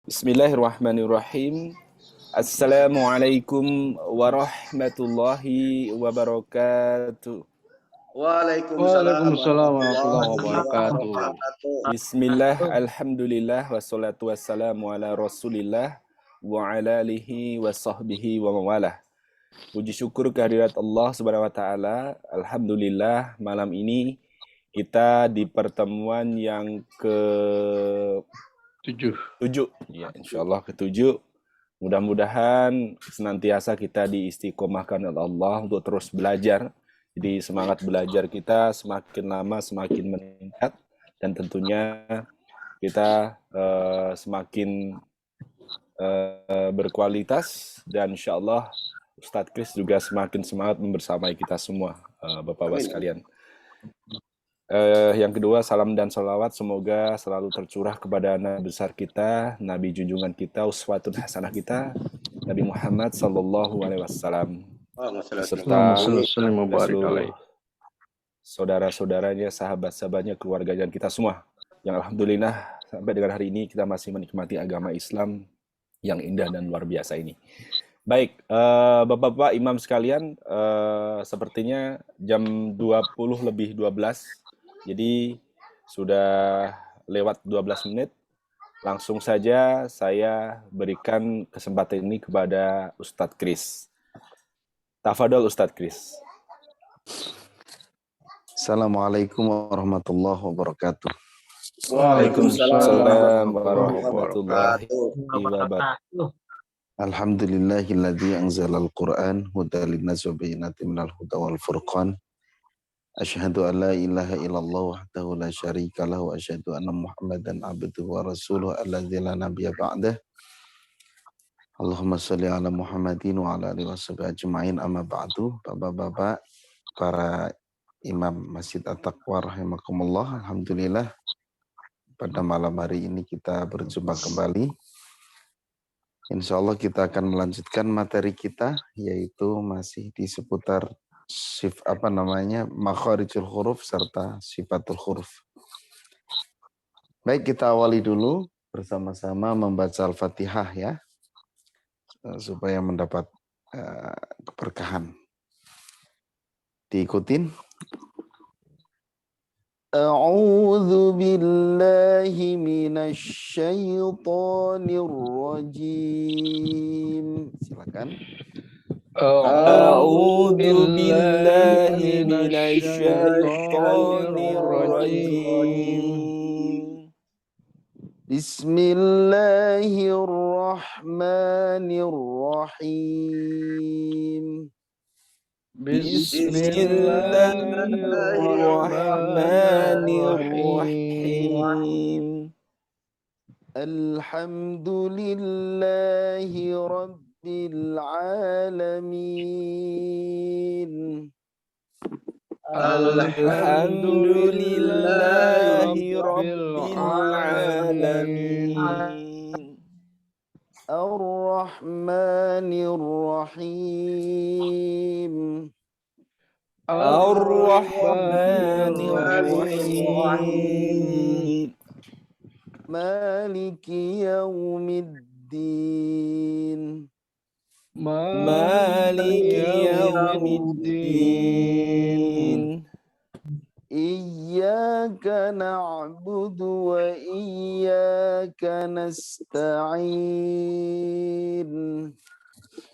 Bismillahirrahmanirrahim. Assalamualaikum warahmatullahi wabarakatuh. Waalaikumsalam warahmatullahi wabarakatuh. Bismillah, alhamdulillah, wassalatu wassalamu ala rasulillah wa ala alihi wa sahbihi wa mawalah. Puji syukur kehadirat Allah subhanahu wa ta'ala. Alhamdulillah, malam ini kita di pertemuan yang ke-7. Ya, insyaallah ke-7. Mudah-mudahan senantiasa kita diistiqomahkan oleh Allah untuk terus belajar. Jadi semangat belajar kita semakin lama semakin meningkat, dan tentunya kita semakin berkualitas, dan insyaallah Ustadz Kris juga semakin semangat membersamai kita semua, Bapak-Bapak sekalian. Yang kedua, salam dan salawat semoga selalu tercurah kepada Nabi besar kita, Nabi junjungan kita, uswatun hasanah kita, Nabi Muhammad sallallahu alaihi wasallam, serta seluruh saudara-saudaranya, sahabat-sahabatnya, keluarga dan kita semua yang alhamdulillah sampai dengan hari ini kita masih menikmati agama Islam yang indah dan luar biasa ini. Baik, Bapak-bapak imam sekalian, sepertinya jam 20:12, jadi sudah lewat 12 menit. Langsung saja saya berikan kesempatan ini kepada Ustadz Kris. Tafadhol Ustadz Kris. Assalamualaikum warahmatullahi wabarakatuh. Waalaikumsalam warahmatullahi wabarakatuh. Alhamdulillahilladzi anzalal Qur'an hudan linnas wa bayyinatin minal huda wal furqan. Asyhadu an la ilaha illallah wahdahu la syarika lahu wa asyhadu anna Muhammadan abduhu wa rasuluhu alladzi la nabiyya ba'dah. Allahumma shalli ala Muhammadin wa ala alihi washabihi ajmain, amma ba'du. Bapak-bapak, para imam Masjid At-Taqwa rahimakumullah, alhamdulillah pada malam hari ini kita berjumpa kembali. Insya Allah kita akan melanjutkan materi kita, yaitu masih di seputar makharijul huruf serta sifatul huruf. Baik, kita awali dulu bersama-sama membaca Al-Fatihah ya, supaya mendapat keberkahan. Diikutin. A'udzu billahi minasy syaithanir rajim. Silakan. A'udzu billahi minasy syaithanir rajim. Bismillahirrahmanirrahim. Bismillahirrahmanirrahim. Alhamdulillahi rabbil alamin. Alhamdulillahi rabbil alamin. Ar-Rahmanir Rahim. Ar-Rahmanir Rahim. Maliki yaumiddin. Maliki yaumiddin. Iyyaka na'budu wa iyyaka nasta'in.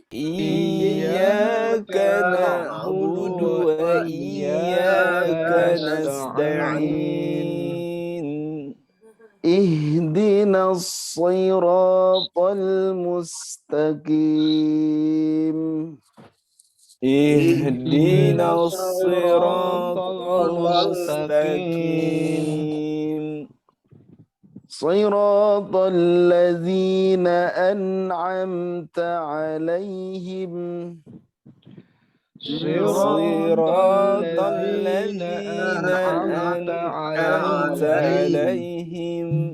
Iyyaka na'budu wa iyyaka nasta'in. Ihdinas siratal mustaqim. Ihdinas siratal mustaqim. Siratal ladzina an'amta 'alaihim. Siratal ladzina an'amta 'alaihim.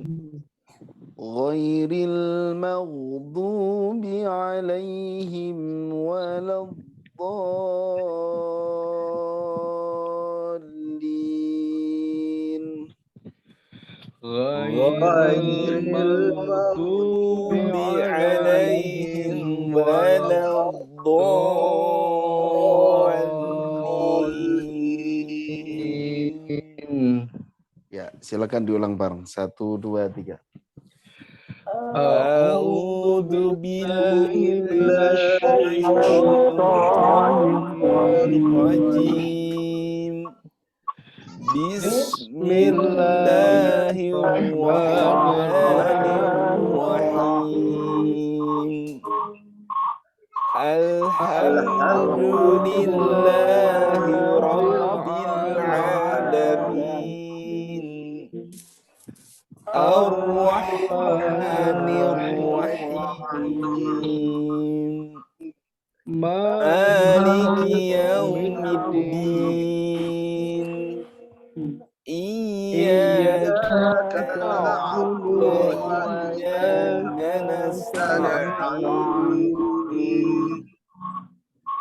Ghairil maghdubi 'alaihim waladdallin. Ghairil maghdubi Silakan diulang bareng. 1, 2, 3. A'udzu billahi الشيطان rajim. بسم الله الرحمن Bismillahirrahmanirrahim. الحمد Alhamdulillahi لله Rabbil رب Alamin. Ar-Rahmanir-Rahim. Maliki يوم الدين Yaumiddin. إياك Iyyaka نعبد na'budu wa وإياك iyyaka نستعين nasta'in.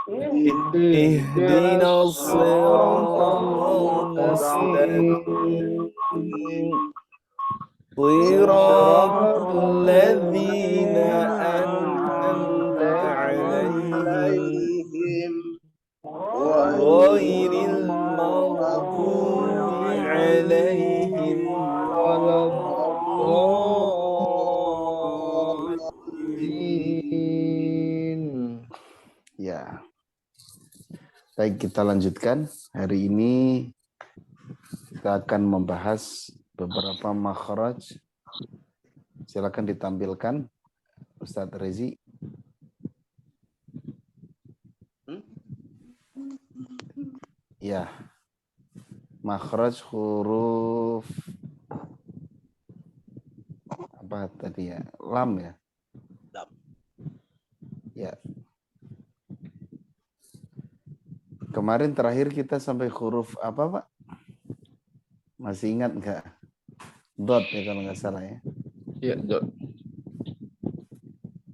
اهدنا Ihdinas الصراط siratal المستقيم mustaqim. Siratal ladzina an'amta alaihim ghairil maghdubi alaihim waladdallin. Ya, baik kita lanjutkan. Hari ini kita akan membahas beberapa makhraj. Silakan ditampilkan Ustadz Rezi. Ya, makhraj huruf apa tadi ya? Lam ya? Ya. Kemarin terakhir kita sampai huruf apa, Pak? Masih ingat nggak? Dot ya kalau nggak salah ya. Ya, Dok.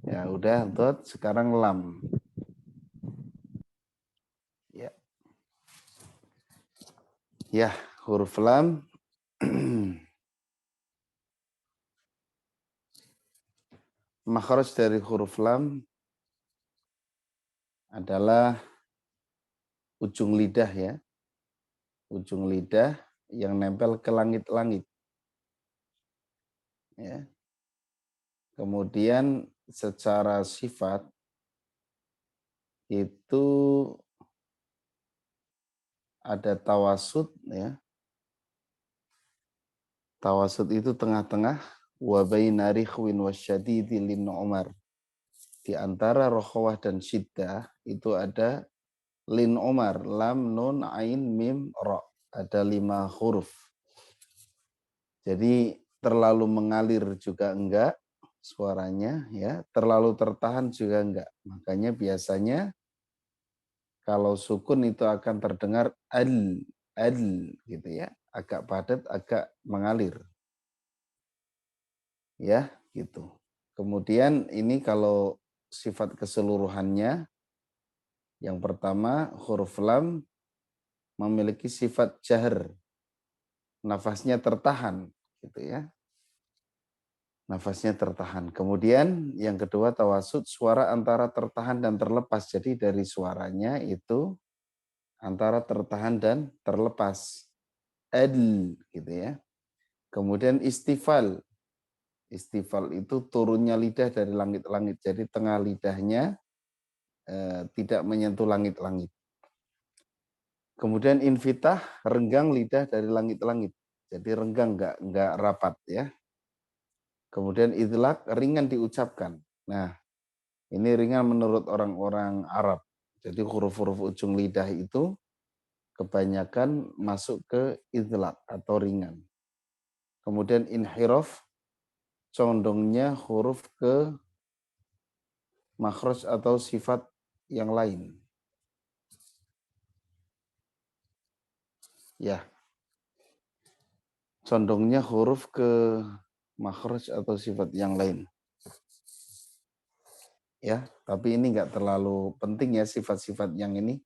Ya udah dot, sekarang lam. Ya. Ya, huruf lam. Makhraj dari huruf lam adalah ujung lidah ya. Ujung lidah yang nempel ke langit-langit. Ya. Kemudian secara sifat itu ada tawasud ya. Tawasud itu tengah-tengah, wa baina rikhwin wasyadidi lin umar. Di antara rokhawah dan syiddah itu ada lin umar, lam, nun, ain, mim, ro. Ada 5 huruf. Jadi terlalu mengalir juga enggak suaranya ya, terlalu tertahan juga enggak. Makanya biasanya kalau sukun itu akan terdengar al gitu ya, agak padat, agak mengalir. Ya, gitu. Kemudian ini kalau sifat keseluruhannya, yang pertama huruf lam memiliki sifat jahr, nafasnya tertahan, gitu ya. Nafasnya tertahan. Kemudian yang kedua tawasud, suara antara tertahan dan terlepas. Jadi dari suaranya itu antara tertahan dan terlepas. Gitu ya. Kemudian istifal. Istifal itu turunnya lidah dari langit-langit. Jadi tengah lidahnya tidak menyentuh langit-langit. Kemudian infitah, renggang lidah dari langit-langit. Jadi renggang, enggak rapat ya. Kemudian idlak, ringan diucapkan. Nah, ini ringan menurut orang-orang Arab. Jadi huruf-huruf ujung lidah itu kebanyakan masuk ke idlak atau ringan. Kemudian inhiraf, condongnya huruf ke makhraj atau sifat yang lain. Ya. Condongnya huruf ke makhraj atau sifat yang lain. Ya, tapi ini enggak terlalu penting ya sifat-sifat yang ini.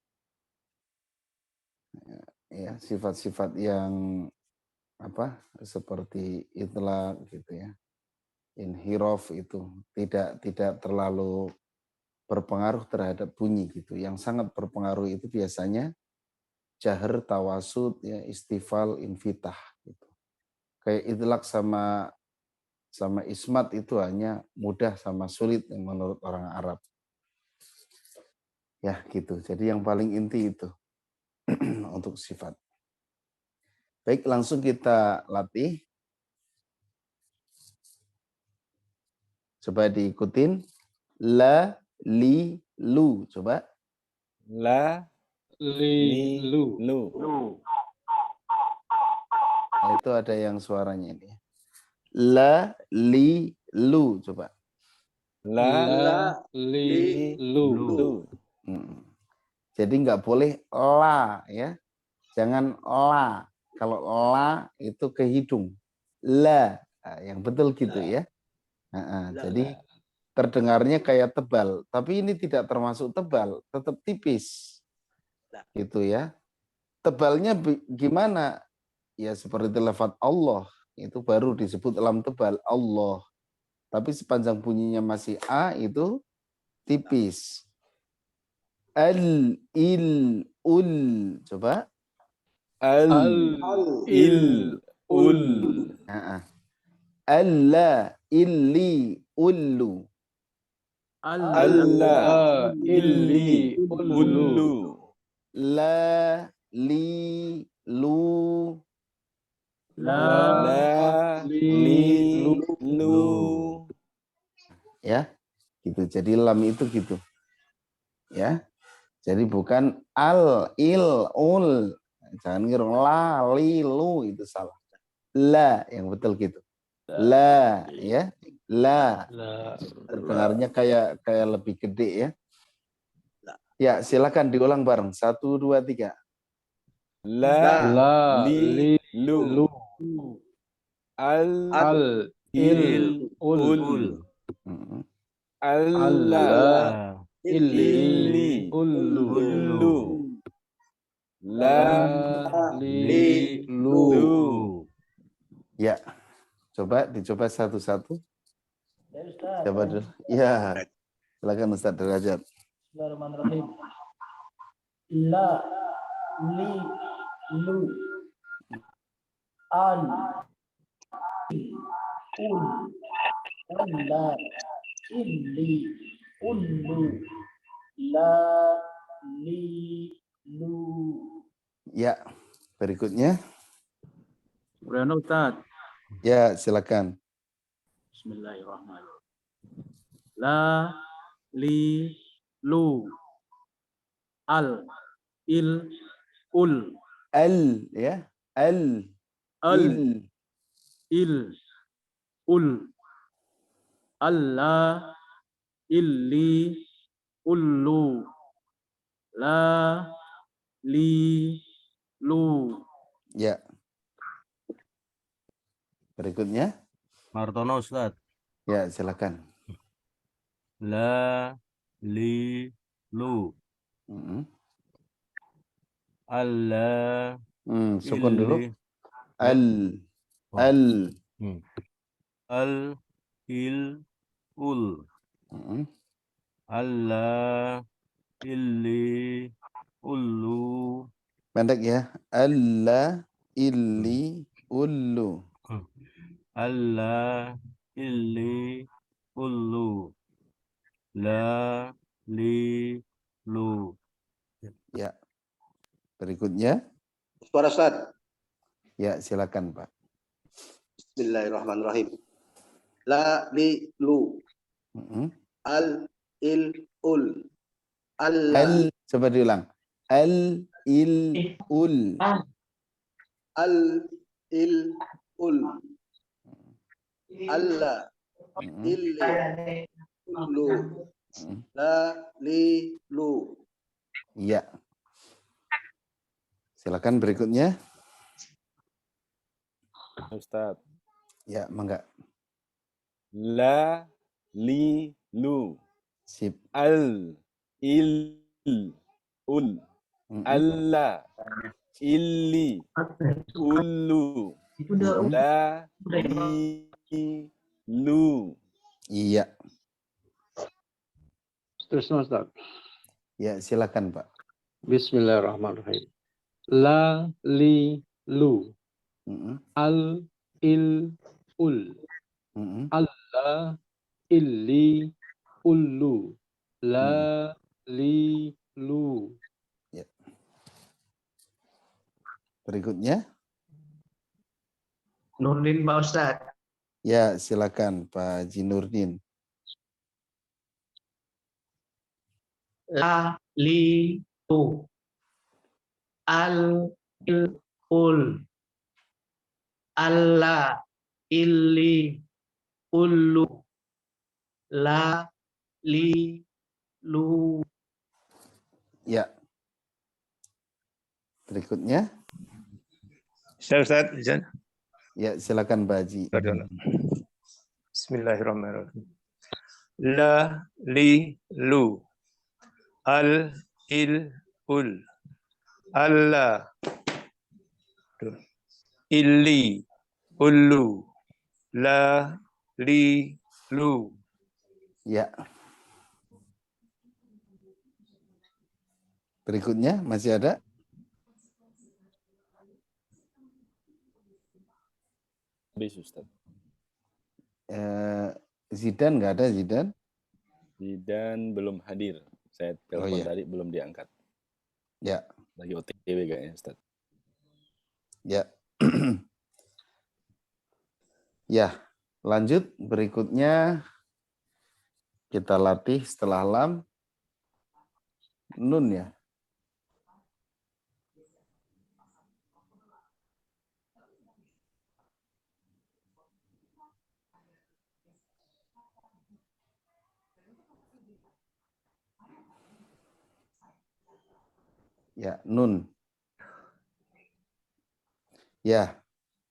Ya, sifat-sifat yang apa? Seperti itlaq gitu ya. Inhiraf itu tidak terlalu berpengaruh terhadap bunyi gitu. Yang sangat berpengaruh itu biasanya jahr, tawasud, ya, istifal, infitah gitu. Kayak idlaq sama ismat itu hanya mudah sama sulit yang menurut orang Arab. Ya gitu. Jadi yang paling inti itu untuk sifat. Baik, langsung kita latih. Coba diikutin. La, li, lu. Coba. La, li, Lu. lu. Nah, itu ada yang suaranya ini. La, li, lu. Coba. La, Li. Lu. lu. Hmm. Jadi nggak boleh la ya. Jangan la. Kalau la itu ke hidung. La. Nah, yang betul gitu ya. Jadi terdengarnya kayak tebal. Tapi ini tidak termasuk tebal. Tetap tipis. Gitu ya. Tebalnya gimana? Ya seperti lafaz Allah. Itu baru disebut lam tebal. Allah. Tapi sepanjang bunyinya masih A itu tipis. Al, il, ul. Coba. Al, il, ul. Alla, illi, ullu. Alla, illi, ullu. La, li, lu. La, li, lu. Ya, gitu. Jadi lam itu gitu. Ya. Jadi bukan al, il, ul. Jangan ngira la, li, lu itu salah. La yang betul gitu. La ya. La. Terdengarnya kayak lebih gede ya. Ya, silakan diulang bareng. 1 2 3. La, li, lu. Al, il, ul. Alla, illi, ullu. La, li, lu. Ya, dicoba satu-satu. Coba dulu. Ya, silakan Ustaz Derajat. Bismillahirrahmanirrahim. La, li, lu, al, ul, alla, illi, ullu, la, li, lu. Ya, berikutnya. Berano Ustaz. Ya, silakan. Bismillahirrahmanirrahim. La, li, lu, al, il, ul, Al ya. Al, il, il, ul, alla, illi, ullu, la, li, lu. ya. Berikutnya. Martono Ustaz. Ya, silakan. La, li, lu. Alla, Sukun dulu. illi. Al, al. Al, il, ul. Alla, illi, ullu. Pendek ya. Alla, illi, ullu. Alla, illi, ullu. La, li, lu. Ya. Berikutnya. Suara Ustaz. Ya, silakan Pak. Bismillahirrahmanirrahim. La, li, lu. Al, il, ul. Alla. Al, coba diulang. Al, il, ul. Al, il, ul. Alla. Illi, lu. La, li, lu. Iya. Silakan berikutnya. Ustaz. Ya, mangga. La, li, lu. Sip. Al, il, ul. Alla, illi, ullu. La, li, lu. Iya. Terusnya Ustaz. Ya, silakan Pak. Bismillahirrahmanirrahim. La, li, lu. Al, il, ul. Mm-mm. Allah, illi, ullu. La, li, lu. Ya. Berikutnya. Nurdin Pak Ustadz. Ya, silakan Pak Jinurdin. La, li, lu. Al, il, ul. Allah, illi, ullu. La, li, lu. Ya. Berikutnya. Ustaz, izin. Ya, silakan Pak Haji. Bismillahirrahmanirrahim. La, li, lu. Al, il, ul. Allah. Illi, ullu. La, li, lu. Ya. Berikutnya masih ada? Habis, Ustaz. Zidan nggak ada Zidan? Zidan belum hadir. Saya telepon iya. tadi belum diangkat. Ya. Lagi OTW kayaknya, Ustaz. Ya. Ya, lanjut. Berikutnya kita latih setelah lam nun ya. Ya, nun. Ya,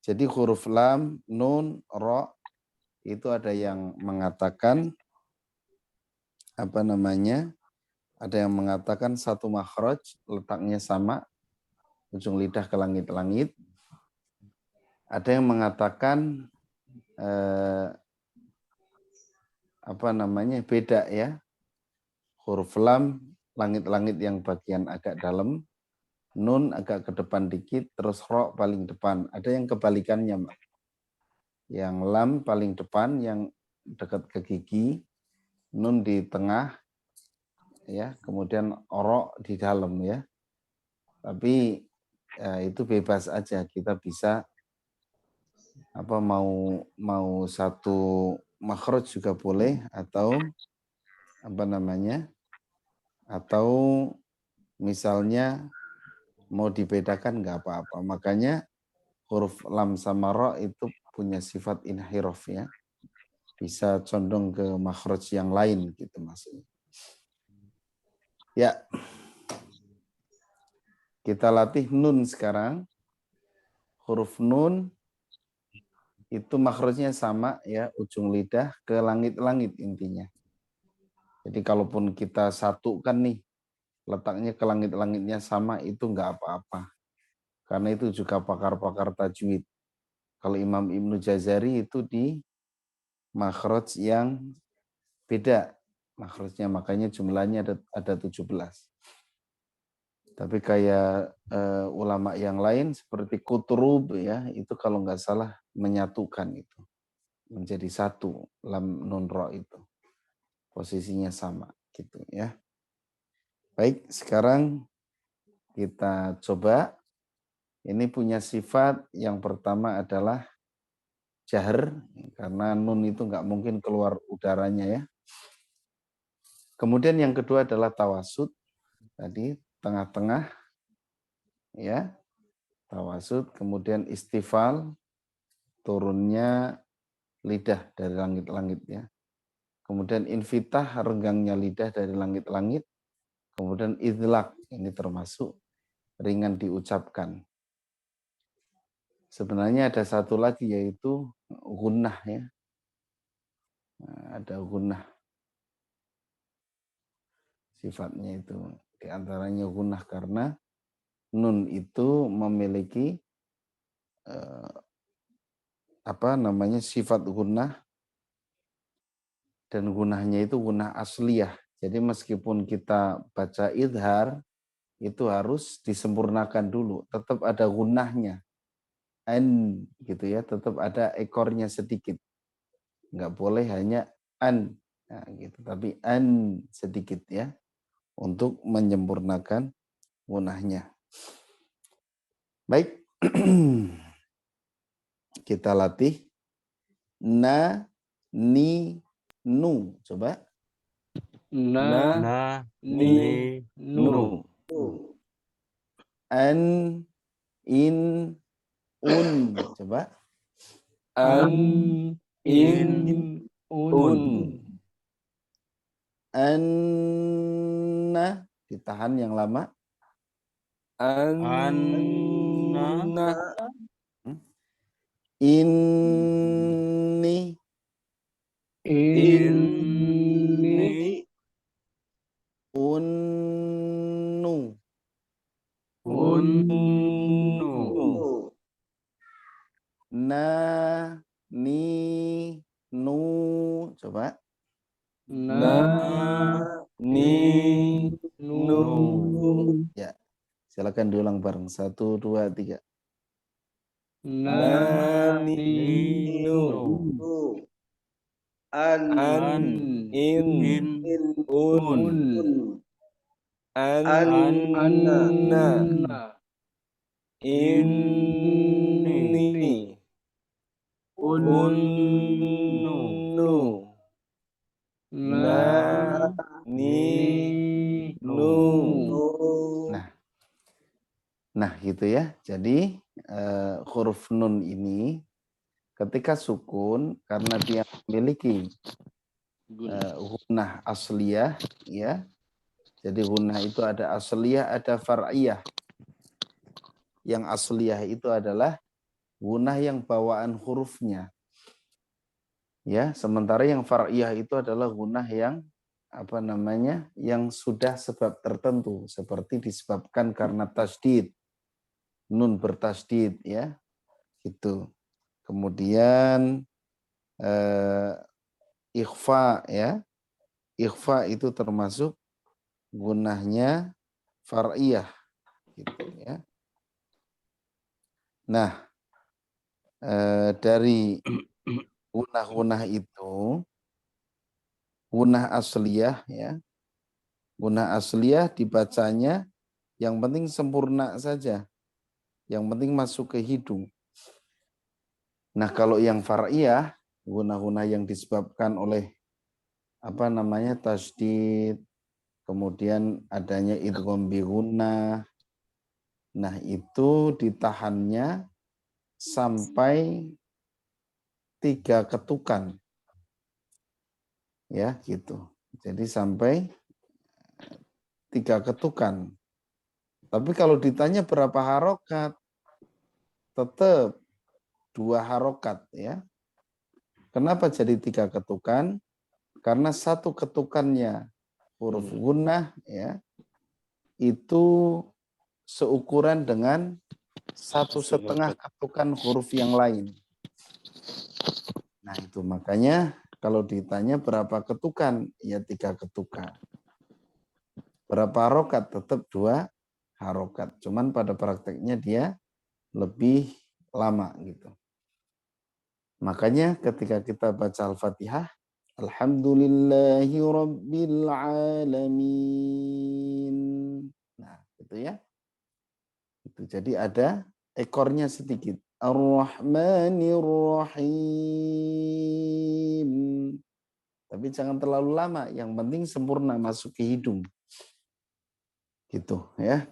jadi huruf lam, nun, ro itu ada yang mengatakan apa namanya? Ada yang mengatakan satu makhraj letaknya sama, ujung lidah ke langit-langit. Ada yang mengatakan apa namanya? Beda ya. Huruf lam langit-langit yang bagian agak dalam, nun agak ke depan dikit, terus ro paling depan. Ada yang kebalikannya, Mbak. Yang lam paling depan, yang dekat ke gigi, nun di tengah, ya, kemudian ro di dalam ya. Tapi ya, itu bebas aja, kita bisa apa mau satu makhraj juga boleh, atau apa namanya, atau misalnya mau dibedakan nggak apa-apa. Makanya huruf lam sama ro itu punya sifat inhiraf ya. Bisa condong ke makhraj yang lain gitu maksudnya. Ya. Kita latih nun sekarang. Huruf nun itu makhrajnya sama ya, ujung lidah ke langit-langit intinya. Jadi kalaupun kita satukan nih, letaknya ke langit-langitnya sama, itu nggak apa-apa. Karena itu juga pakar-pakar tajwid. Kalau Imam Ibnu Jazari itu di makhraj yang beda makhrajnya, makanya jumlahnya ada 17. Tapi kayak ulama yang lain seperti Qutrub ya, itu kalau nggak salah menyatukan itu menjadi satu, lam nun ro itu posisinya sama gitu ya. Baik, sekarang kita coba. Ini punya sifat yang pertama adalah jahr, karena nun itu nggak mungkin keluar udaranya ya. Kemudian yang kedua adalah tawasud, tadi tengah-tengah ya, tawasud. Kemudian istifal, turunnya lidah dari langit-langit ya. Kemudian infitah, renggangnya lidah dari langit-langit. Kemudian idlak, ini termasuk ringan diucapkan. Sebenarnya ada satu lagi yaitu gunnah ya. Nah, ada gunnah. Sifatnya itu di antaranya gunnah karena nun itu memiliki apa namanya sifat gunnah, dan gunnahnya itu gunnah asliyah. Jadi meskipun kita baca idhar itu harus disempurnakan dulu, tetap ada gunnahnya. gitu ya, tetap ada ekornya sedikit. Nggak boleh hanya an, nah, gitu, tapi an sedikit ya, untuk menyempurnakan gunahnya. Baik, kita latih na, ni, nu. Coba. Na, Na, ni, ni, nu. nu. An, in, un. Coba. An, in, un. un. Anna, ditahan yang lama. Anna, Inni, Inni, unnu, unnu. na, ni, nu. Coba. na, ni, nu. Ya, silakan diulang bareng. 1, 2, 3. Na, ni, nu. an, An, in, un, un. anna, Anna, inni, Unnu. unnu, na, ni, ni, nu. Nah, gitu ya. Jadi huruf nun ini ketika sukun karena dia memiliki gunnah asliyah, ya. Jadi gunnah itu ada asliyah, ada far'iyah. Yang asliyah itu adalah gunnah yang bawaan hurufnya. Ya, sementara yang far'iyah itu adalah gunnah yang yang sudah sebab tertentu, seperti disebabkan karena tasdid, nun bertasdid, ya, gitu. Kemudian ikhfa, ya, ikhfa itu termasuk gunnahnya far'iyah, gitu ya. Nah, dari gunnah-gunnah itu, gunnah asliyah, ya, gunnah asliyah dibacanya yang penting sempurna saja, yang penting masuk ke hidung. Nah, kalau yang far'iyah, gunnah-gunnah yang disebabkan oleh tasdid, kemudian adanya idgham bi gunnah. Nah, itu ditahannya sampai 3 ketukan. Ya, gitu. Jadi sampai 3 ketukan. Tapi kalau ditanya berapa harokat, tetap 2 harokat, ya. Kenapa jadi 3 ketukan? Karena 1 ketukannya huruf gunnah, ya, itu seukuran dengan 1,5 ketukan huruf yang lain. Nah, itu makanya kalau ditanya berapa ketukan, ya 3 ketukan. Berapa harokat? Tetap 2 harokat. Cuman pada prakteknya dia lebih lama gitu. Makanya ketika kita baca Al-Fatihah, Alhamdulillahi Rabbil Alamin. Nah, gitu ya. Itu jadi ada ekornya sedikit. Ar-Rahmanir Rahim. Tapi jangan terlalu lama, yang penting sempurna masuk ke hidung. Gitu ya.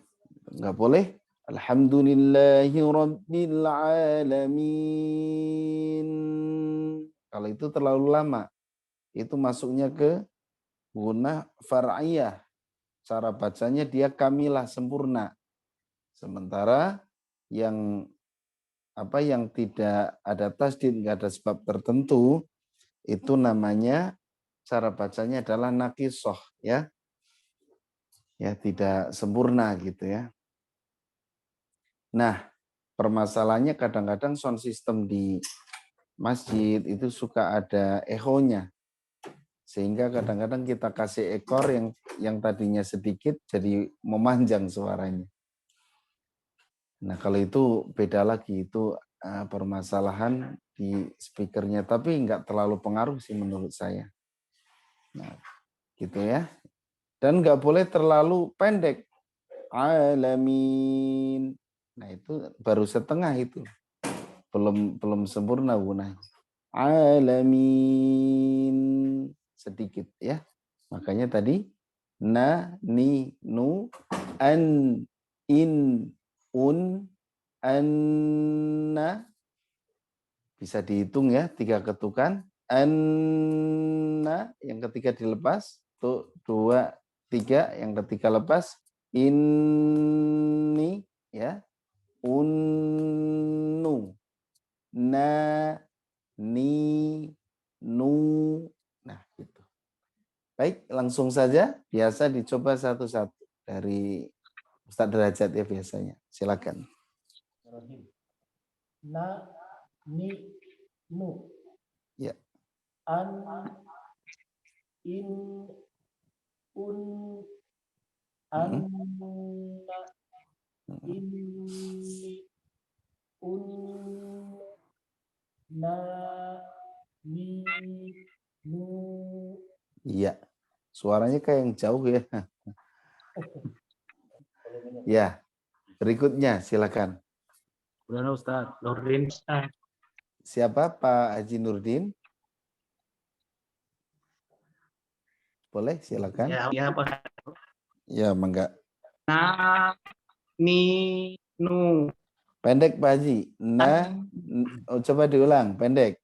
Enggak boleh Alhamdulillahi Rabbil Alamin. Kalau itu terlalu lama, itu masuknya ke gunnah far'iyah. Cara bacanya dia kamilah, sempurna. Sementara yang yang tidak ada tasdid, nggak ada sebab tertentu, itu namanya cara bacanya adalah naqisoh, ya. Ya, tidak sempurna gitu ya. Nah, permasalahannya kadang-kadang sound system di masjid itu suka ada echonya. Sehingga kadang-kadang kita kasih ekor yang tadinya sedikit jadi memanjang suaranya. Nah, kalau itu beda lagi, itu permasalahan di speakernya, tapi nggak terlalu pengaruh sih menurut saya. Nah, gitu ya. Dan nggak boleh terlalu pendek. Alamin. Nah, itu baru setengah itu. Belum sempurna gunanya. Alamin. Sedikit ya. Makanya tadi na, ni, nu, an, in, un, anna. Bisa dihitung ya, 3 ketukan. Anna, yang ketiga dilepas. Tuh, 2, 3, yang ketiga lepas. Ini, ya. Unnu. Na, ni, nu. Nah, gitu. Baik, langsung saja. Biasa dicoba satu-satu dari Ustadz Derajat ya biasanya. Silakan. Na, ni, nu. Ya. An, in, un, anna, inni, un, na, ni, nu. Iya. Suaranya kayak yang jauh ya. Ya. Berikutnya silakan. Udah Ustaz. Nurdin, Ustaz. Siapa Pak Haji Nurdin? Boleh silakan. Ya, Pak. Ya, mangga. Na, ni, nu. Pendek Pak Haji. Coba diulang, pendek.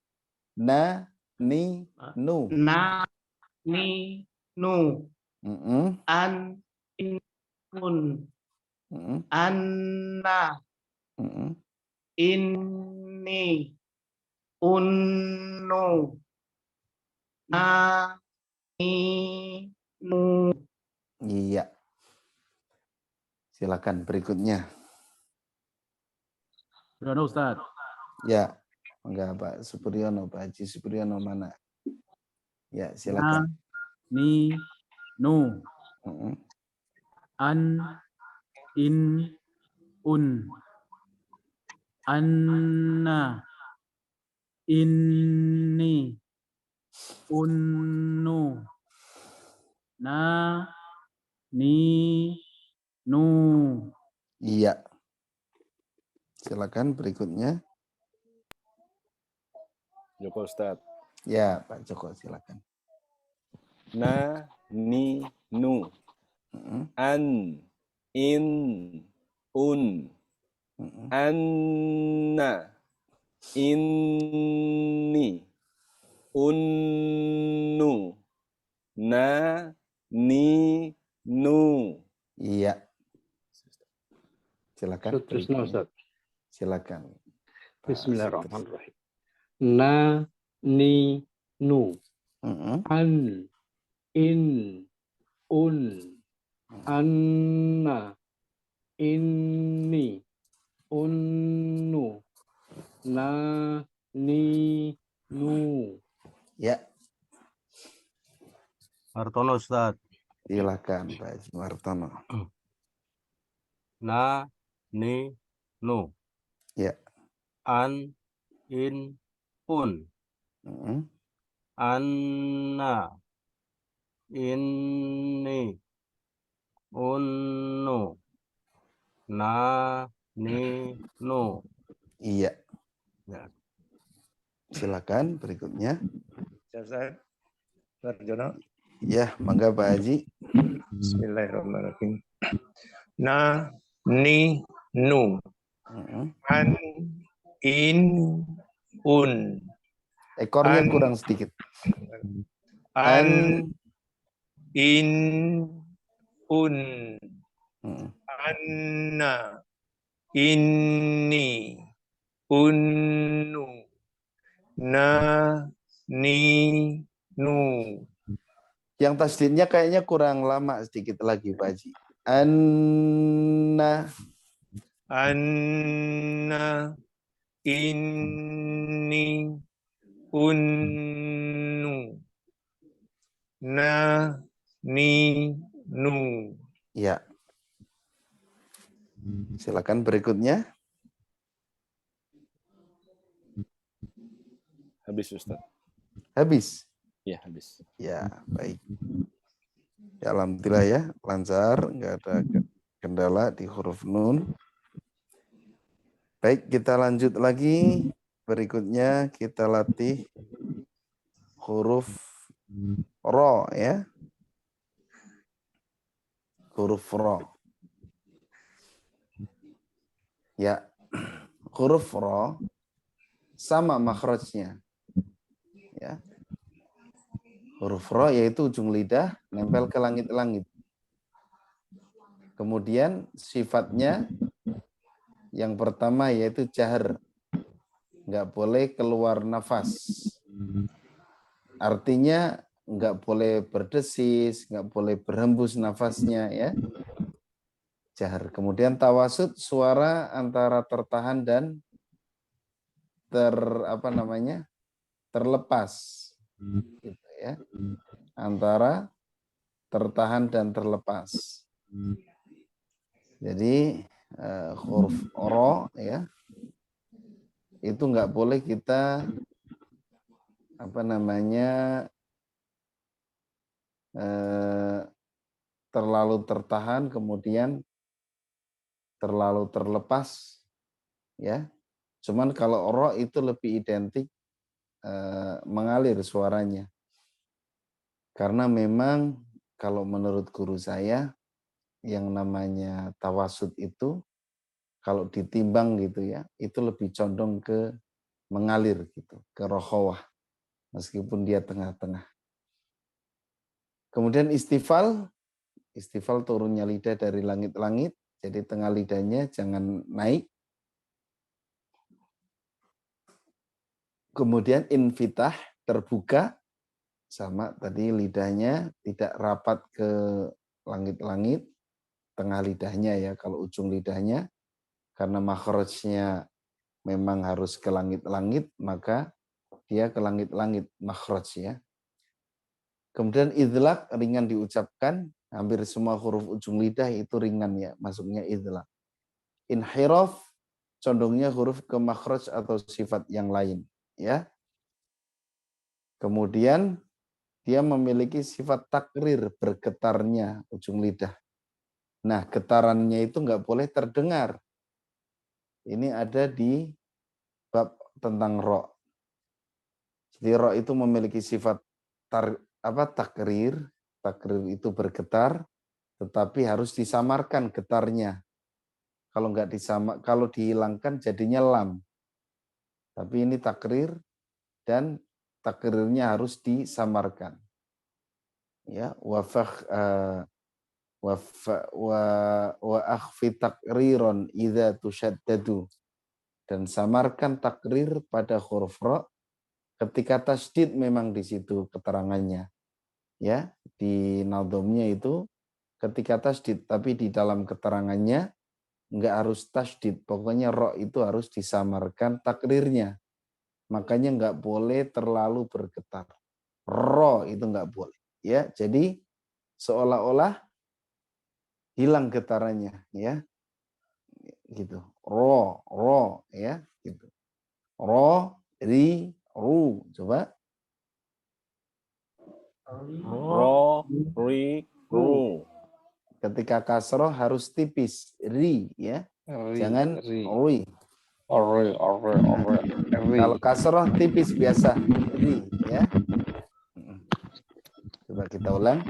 Na, ni, nu. Na, ni, nu. Mm-mm. An, in, un. Mm-mm. Anna, Mm-mm. inni, unnu. Na, ni, nu. Iya. Silakan berikutnya. Udah Ustaz. Ya, enggak Pak Supriyono, Pak Haji Supriyono mana? Ya, silakan. Ni, nu. Mm-mm. An, in, un. Anna, inni, unnu. Na, ni, nu. Iya. Silakan berikutnya. Joko Ustadz. Ya, Pak Joko silakan. Na, ni, nu. Mm-mm. An, in, un. Mm-mm. Anna, inni, unnu. Na, ni, nu. Iya. Silakan Terusnya berikutnya. Ustaz. Silakan. Pak Bismillahirrahmanirrahim. Na, ni, nu. Mm-mm. An, in, un. Anna, inni, unnu. Na, ni, nu. Ya, Hartono Ustaz. silakan Pak Haji Wartono. Na, ni, nu. Ya. An, in, un. Mm-mm. Anna, inni, unnu. Na, ni, nu. Iya. Ya. Silakan berikutnya. Ustaz Sarjono. Ya, mangga Pak Haji. Bismillahirrahmanirrahim. Na, ni, nu. Mm-mm. An, in, un. Ekornya An, kurang sedikit. an, in, un. Mm-mm. Anna, inni, unnu. Na, ni, nu. Yang tasdidnya kayaknya kurang lama sedikit lagi Pak Haji. Anna. Anna, inni, unnu. Na, ni, nu. Ya. Silakan berikutnya. Habis Ustaz. Habis? Ya, habis. Ya, baik. Ya, alhamdulillah ya, lancar, nggak ada kendala di huruf nun. Baik, kita lanjut lagi. Berikutnya kita latih huruf ro ya. Huruf ro. Ya, huruf ro sama makhrajnya. Ya. Huruf ro yaitu ujung lidah nempel ke langit-langit. Kemudian sifatnya yang pertama yaitu jahar. Nggak boleh keluar nafas. Artinya nggak boleh berdesis, nggak boleh berhembus nafasnya ya. Jahar. Kemudian tawasud suara antara tertahan dan terlepas. Gitu ya. Antara tertahan dan terlepas. Jadi huruf ro ya itu nggak boleh kita terlalu tertahan kemudian terlalu terlepas ya. Cuman kalau ro itu lebih identik mengalir suaranya. Karena memang kalau menurut guru saya yang namanya tawasud itu kalau ditimbang gitu ya, itu lebih condong ke mengalir gitu, ke rokhawah meskipun dia tengah-tengah. Kemudian istifal turunnya lidah dari langit-langit, jadi tengah lidahnya jangan naik. Kemudian infitah terbuka, sama tadi lidahnya tidak rapat ke langit-langit, tengah lidahnya ya kalau ujung lidahnya, karena makhrajnya memang harus ke langit-langit, maka dia ke langit-langit makhraj ya. Kemudian idlaq ringan diucapkan, hampir semua huruf ujung lidah itu ringan ya, masuknya idlaq. Inhiraf condongnya huruf ke makhraj atau sifat yang lain ya. Kemudian dia memiliki sifat takrir, bergetarnya ujung lidah. Nah, getarannya itu nggak boleh terdengar. Ini ada di bab tentang ro. Jadi ro itu memiliki sifat takrir. Takrir itu bergetar, tetapi harus disamarkan getarnya. Kalau dihilangkan jadinya lam. Tapi ini takrir dan takrirnya harus disamarkan. Ya, wa akhfi takriron idza tushaddadu, dan samarkan takrir pada huruf ra ketika tasydid memang di situ keterangannya ya, di nadhamnya itu ketika tasydid, tapi di dalam keterangannya enggak harus tasydid, pokoknya ra itu harus disamarkan takrirnya, makanya enggak boleh terlalu bergetar, ra itu enggak boleh ya. Jadi seolah-olah hilang getarannya ya, gitu. Ro ya, gitu. Ro, ri, ru. Coba. Ro, ri, ru. Ketika kasroh harus tipis, ri ya, jangan ri. Kalau kasroh tipis biasa, ri ya. Coba kita ulang.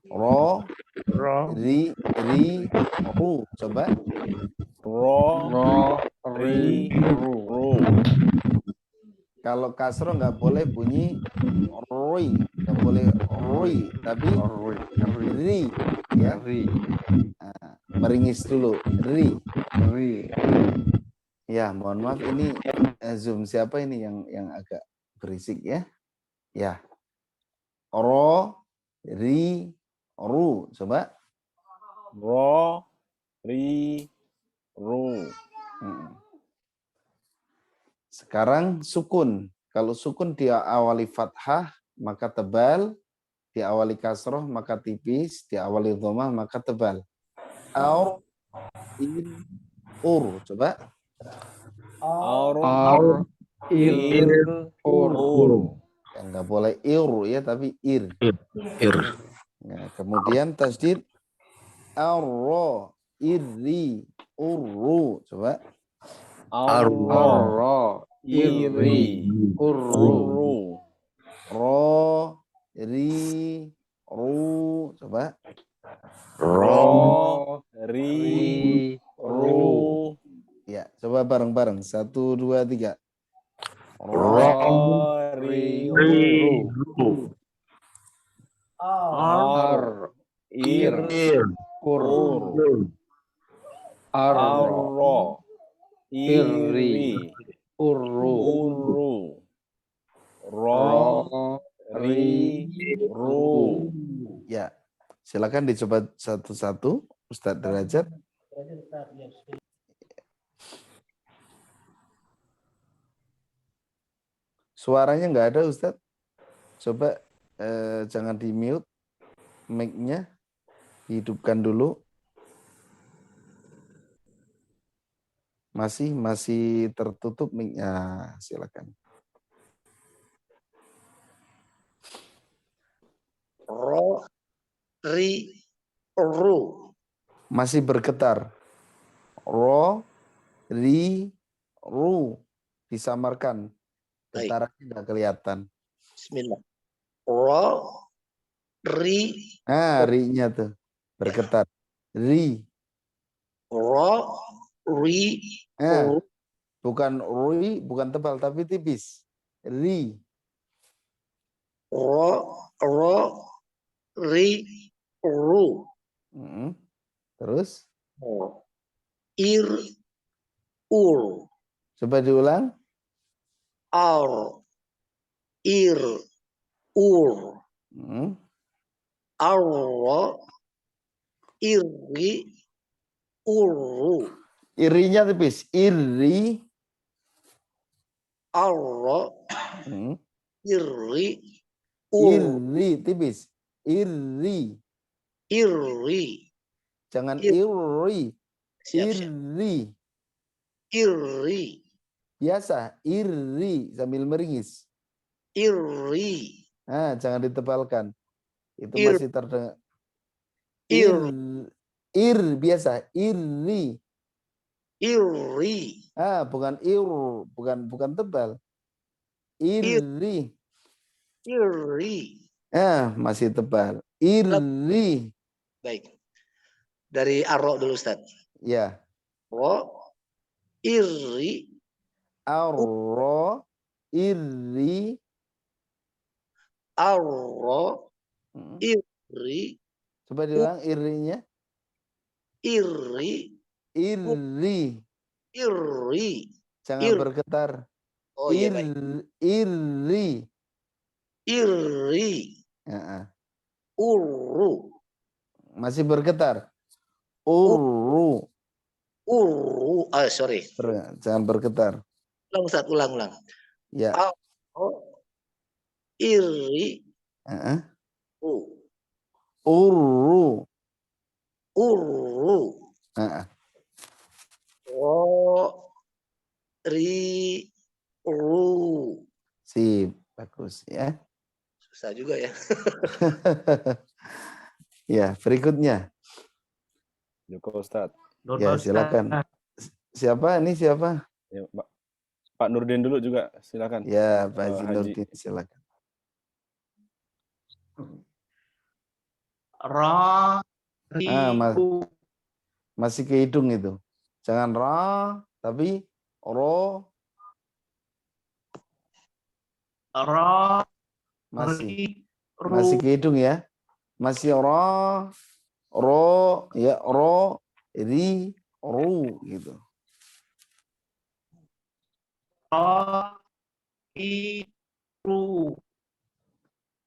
Ro, ri, ru. Coba. Ro, ri, ru. Kalau kasroh nggak boleh bunyi roi, nggak boleh roi, tapi ri, ya. Nah, meringis dulu, ri. Ya, mohon maaf ini Zoom siapa ini yang agak berisik ya? Ya. Ro, ri, ru. Coba. Ro, ri, ru. Sekarang sukun. Kalau sukun dia awali fathah maka tebal, diawali kasroh maka tipis, diawali dhammah maka tebal. Aur, in, ur. Coba. Aur, Ir. Ur. Ya, nggak boleh ir ya, tapi ir. Ir. Nah, kemudian tasdid arro, irri, urru. Coba. Arro. Arra. Iri. Urru. Urru. Ro, ri, ru. Coba. Ro. Ri. Ri. Ru. Ya, coba bareng-bareng. 1, 2, 3. Ro. Ri. Ru. Ar. Ir. Ur. Ur. Arra. Arro. Iri. Urru. Uru. Ro. Ro. Ri. Ru. Ya, silakan dicoba satu-satu, Ustadz Derajat. Suaranya nggak ada, Ustadz. Coba jangan di mute mic-nya, hidupkan dulu. Masih tertutup mic-nya. Silakan. Ro, ri, ru. Masih bergetar. Ro, ri, ru. Disamarkan. Baik. Getarannya nggak kelihatan. Bismillah. Ro, ri, Nah, ri-nya tuh bergetar. Ri. ro, ri, Nah, ru. bukan ri, bukan tebal tapi tipis. Ri. Ro, ri, ru. Terus Ir, ur. coba diulang. Ar, ir, ur. Arro, irri, uru. Irinya tipis. Iri. Arro, irri, Iri tipis. Iri. irri. Jangan Ir. iri. Siap. Iri. Irri, Biasa. Iri sambil meringis. irri. Nah, jangan ditebalkan. Itu Ir. masih terdengar. Ir. Ir biasa. Iri. Irri. Bukan bukan tebal. Iri. Irri. Masih tebal. Iri. Baik. Dari arro dulu, Ustaz. Ya. Ro, irri, Arro, iri. arro, irri, Coba diulang irinya. irri, Iri. irri. Jangan Ir. bergetar. Oh iya, baik. Iri. Irri, uru. Masih bergetar. Uru. Uru. Sorry. Jangan bergetar. Ulang, Ustaz. Ulang. Ya. Arro, irri, Uru. uru. Ro, ri, ru. Sip, bagus ya. Susah juga ya. Ya, berikutnya. Joko Ustadz. Ya, silakan. Siapa? Ini siapa? Ya, Pak Nurdin dulu juga, silakan. Ya, Pak Haji Haji. Nurdin, silakan. Ra, ri, Masih ke hidung itu. Jangan ra, tapi ro. ra, Masih. ri, ru. Masih ke hidung ya. Masih ra, ro, ya ro, ri, ru gitu. Ra, ri, ru.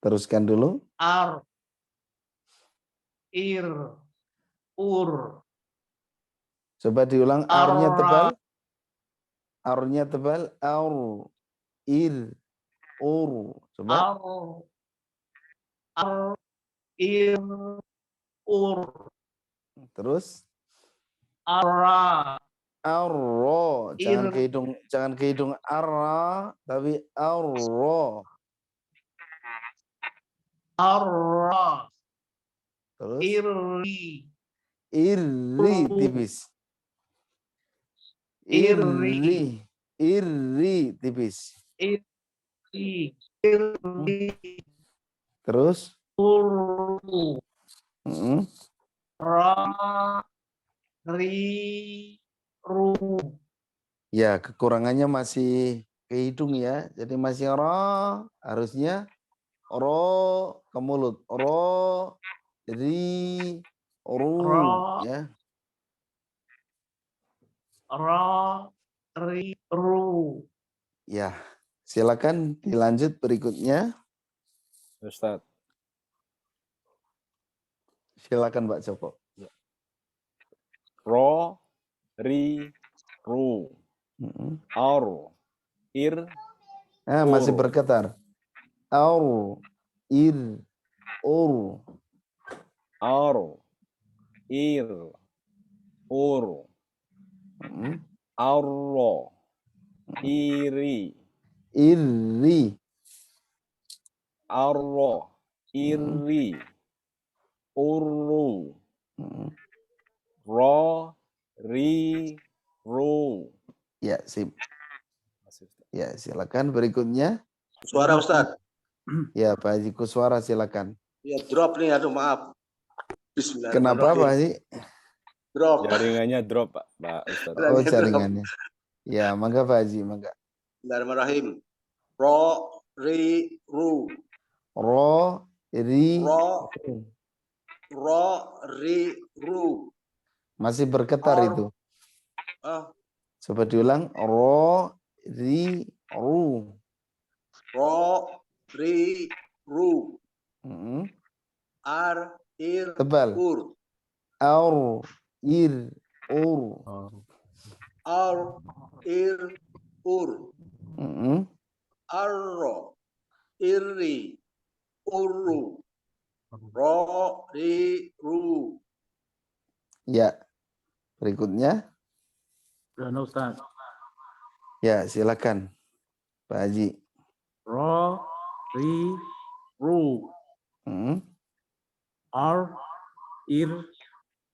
Teruskan dulu. Ar, ir, ur. Coba diulang ar-nya Arra. tebal. Ar-nya tebal. Ar, ir, ur. Coba. Ar, ir, ur. Terus. Arra. Arro. Jangan Ir, kehidung arra, tapi arro. arra, Terus irri, irri ru, tipis. irri, Irri tipis. irri, irri, Terus uru, mm-mm. ra, ri, ru. Ya, kekurangannya masih kehidung ya. Jadi masih ra, harusnya ro ke mulut. Ro, ri, ru Ra, ya. ra, ri, ru. Ya, silakan dilanjut berikutnya. Ustaz. Silakan Pak Joko. Ro, ri, ru, Mm-mm. ar, ir, Masih ur, bergetar. Au, ir, ur. ar, ir, ur, Mm-mm. arro, iri, Irri. arro, iri, uru, Mm-mm. ro, ri, ru. Ya, sip. Masih, Ustaz. Ya, silakan berikutnya. Suara Ustaz. Ya, Pak Haji Kuswara silakan. Ya drop nih, aduh maaf. Kenapa Pak Bismillahirrahmanirrahim. Haji? Drop. Jaringannya drop, Pak Ustadz. Oh, Drop. jaringannya. Ya, mangga Pak Haji, mangga. Bismillahirrahmanirrahim. Ro, ri, ru. Ro, ri, Ro, ru. ro, ri, ru. Masih bergetar Or, itu. ah, Coba diulang. Ro, ri, ru. ro, ri, ru. Mm-mm. Ar, ir, Tebal. ur. Aur, ir, ur. Ar, ir, ur. Mm-mm. Arro, irri, uru. Ro, ri, ru. Ya, berikutnya. Ustaz. Ya, silakan Pak Haji. Ro, ri, ru. Mm-mm. Ar, ir,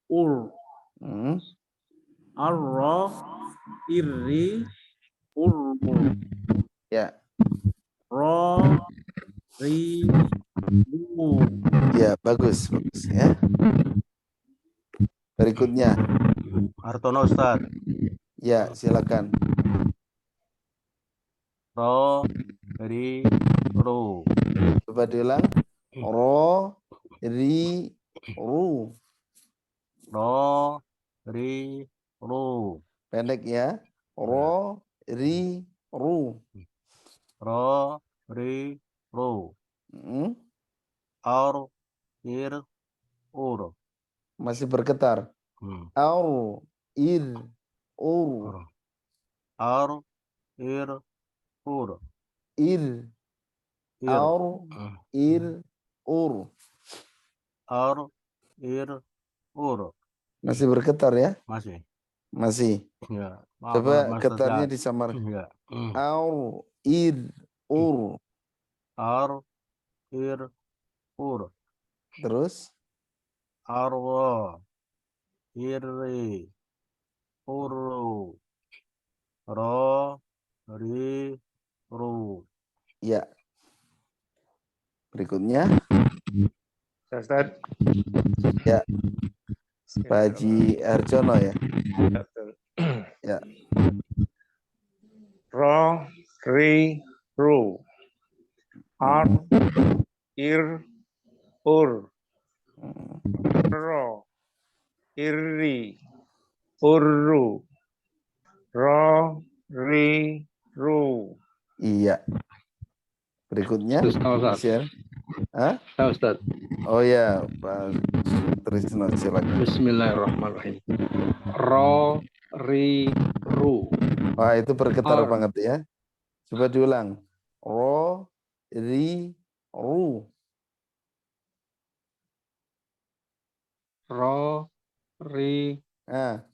ur. Mm-mm. Arro, irri, uru. Ya, Ro, ri, ru. ya bagus, bagus ya. Berikutnya. Hartono Ustaz. Ya, silakan. Ro, ri, ru. Coba diulang. Ro, ri, ru. Ro, ri, ru. Pendek ya. Ro, ri, ru. Ro, ri, ru. Mm-mm. Ar, ir, ur. Masih bergetar. Hmm. Aur, ir, ur. Ur. Ar, ir, ur. Ir, Ir. aur, Hmm. ir, ur. Ar, ir, ur. Masih bergetar ya? Masih. Masih. Ya. Coba Mas getarnya Ustaz. disamar. Ya. Aur, ir, ur. Ar, ir, ur. Terus Arwa, iri, uru. Ro, ri, ru. ya. Berikutnya Ustaz. ya Pak Haji Harjono ya. Ya. Ro, ri, ru. Ar, ir, ur. Ro, irri, uru. Ro, ri, ru. Iya. Berikutnya share. Hah? Ustaz. Oh ya, Pak Trisno silakan. Bismillahirrahmanirrahim. Ro, ri, ru. Wah, itu bergetar Ar. banget ya. Coba diulang. Ro, ri, ru. Ro, ri, Nah,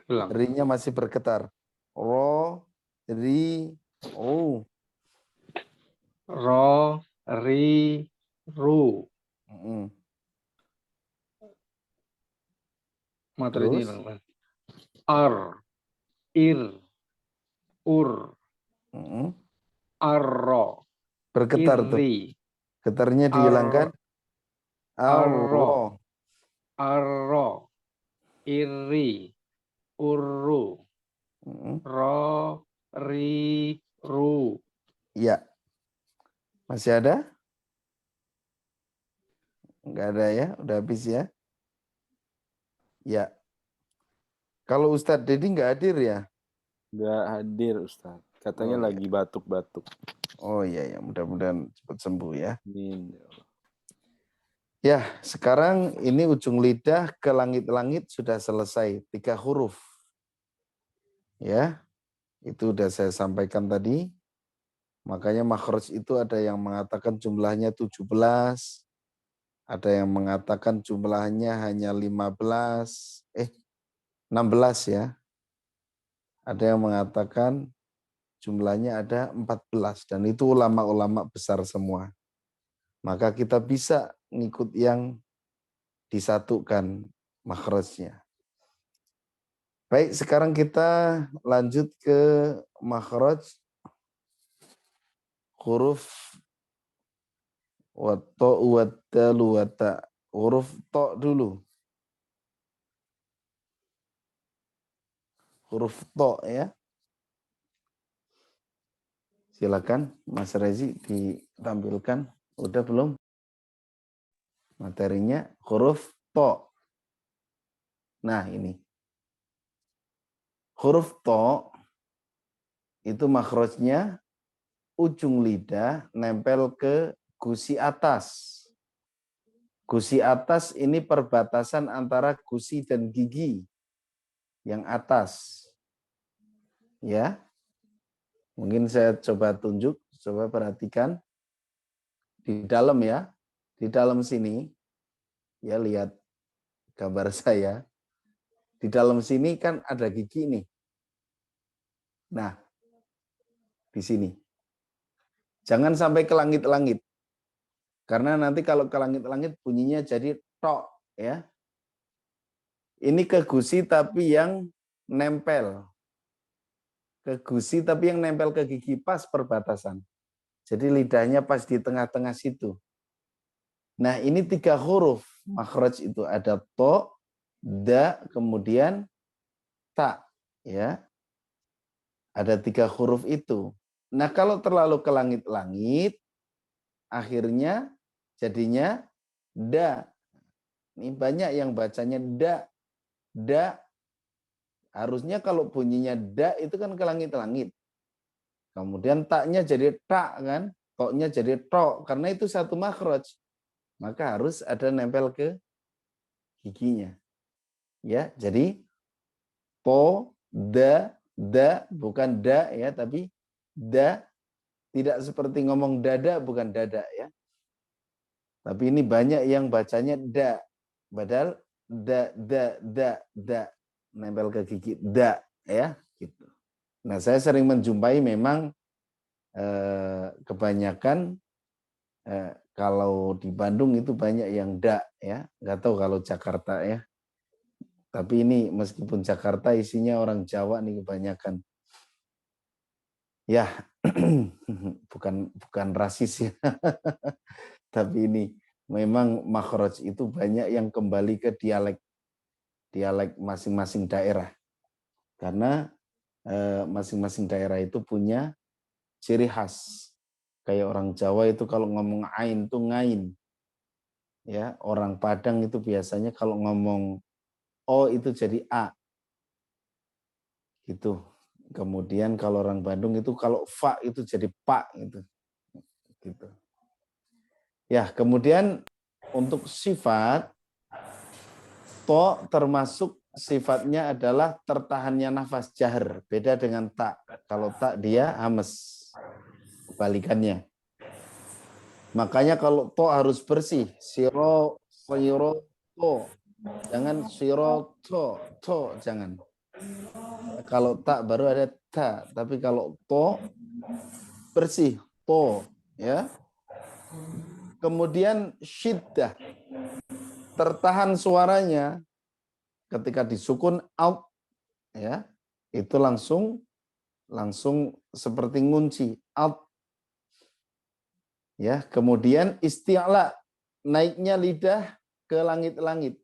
Ulang. Rinya masih bergetar. Ro, ri, ru. Ro, ri, ru. Mm. Materinya Terus? hilang. Ar, ir, ur, Mm. arro, Bergetar tuh. irri, Getarnya ar, dihilangkan. arro, Arro. arro, irri, urru, Mm. ro, ri, ru. Ya. Masih ada? Enggak ada ya? Udah habis ya? Ya. Kalau Ustadz Dedi nggak hadir ya? Nggak hadir, Ustaz. Katanya Oh iya. lagi batuk-batuk. Oh iya ya, mudah-mudahan cepat sembuh ya. Amin. Ya, sekarang ini ujung lidah ke langit-langit sudah selesai. 3 huruf. Ya, itu udah saya sampaikan tadi. Makanya makhraj itu ada yang mengatakan jumlahnya 17. Ada yang mengatakan jumlahnya hanya 16 ya. Ada yang mengatakan jumlahnya ada 14. Dan itu ulama-ulama besar semua. Maka kita bisa ngikut yang disatukan makhrajnya. Baik, sekarang kita lanjut ke makhraj huruf wa ta wa dal wa ta. Huruf ta dulu. Huruf ta ya. Silakan Mas Rezi ditampilkan. Udah belum? Materinya huruf ta. Nah, ini. Huruf ta itu makhrajnya ujung lidah nempel ke gusi atas. Gusi atas ini perbatasan antara gusi dan gigi yang atas. Ya. Mungkin saya coba tunjuk, coba perhatikan. Di dalam ya, di dalam sini, ya lihat gambar saya. Di dalam sini kan ada gigi nih. Nah, di sini. Jangan sampai ke langit-langit. Karena nanti kalau ke langit-langit bunyinya jadi tok ya. Ini ke gusi tapi yang nempel. Ke gusi tapi yang nempel ke gigi pas perbatasan. Jadi lidahnya pas di tengah-tengah situ. Nah, ini 3 huruf makhraj itu ada to, da, kemudian ta ya. Ada 3 huruf itu. Nah, kalau terlalu ke langit-langit akhirnya jadinya da. Ini banyak yang bacanya da. Da. Harusnya kalau bunyinya da itu kan ke langit-langit. Kemudian taknya jadi tak kan. Toknya jadi tok. Karena itu satu makhraj. Maka harus ada nempel ke giginya. Ya, jadi po, da, bukan da ya, tapi da. Tidak seperti ngomong dada, bukan dada ya. Tapi ini banyak yang bacanya da. Padahal da. Nempel ke gigi, da ya. Gitu. Nah, saya sering menjumpai memang kebanyakan kalau di Bandung itu banyak yang da ya. Nggak tahu kalau Jakarta ya. Tapi ini meskipun Jakarta isinya orang Jawa nih kebanyakan. Ya, bukan rasis ya. Tapi ini memang makhraj itu banyak yang kembali ke dialek masing-masing daerah. Karena masing-masing daerah itu punya ciri khas. Kayak orang Jawa itu kalau ngomong ain itu ngain. Ya, orang Padang itu biasanya kalau ngomong o itu jadi a. Gitu. Kemudian kalau orang Bandung itu kalau fa itu jadi pak gitu. Gitu. Ya, kemudian untuk sifat to termasuk sifatnya adalah tertahannya nafas jahr, beda dengan tak. Kalau tak dia hames. Kebalikannya. Makanya kalau to harus bersih, to. Jangan to, jangan. Kalau tak baru ada ta, tapi kalau to bersih to, ya. Kemudian syiddah, tertahan suaranya ketika disukun out, ya. Itu langsung seperti ngunci out. Ya, kemudian isti'la, naiknya lidah ke langit-langit.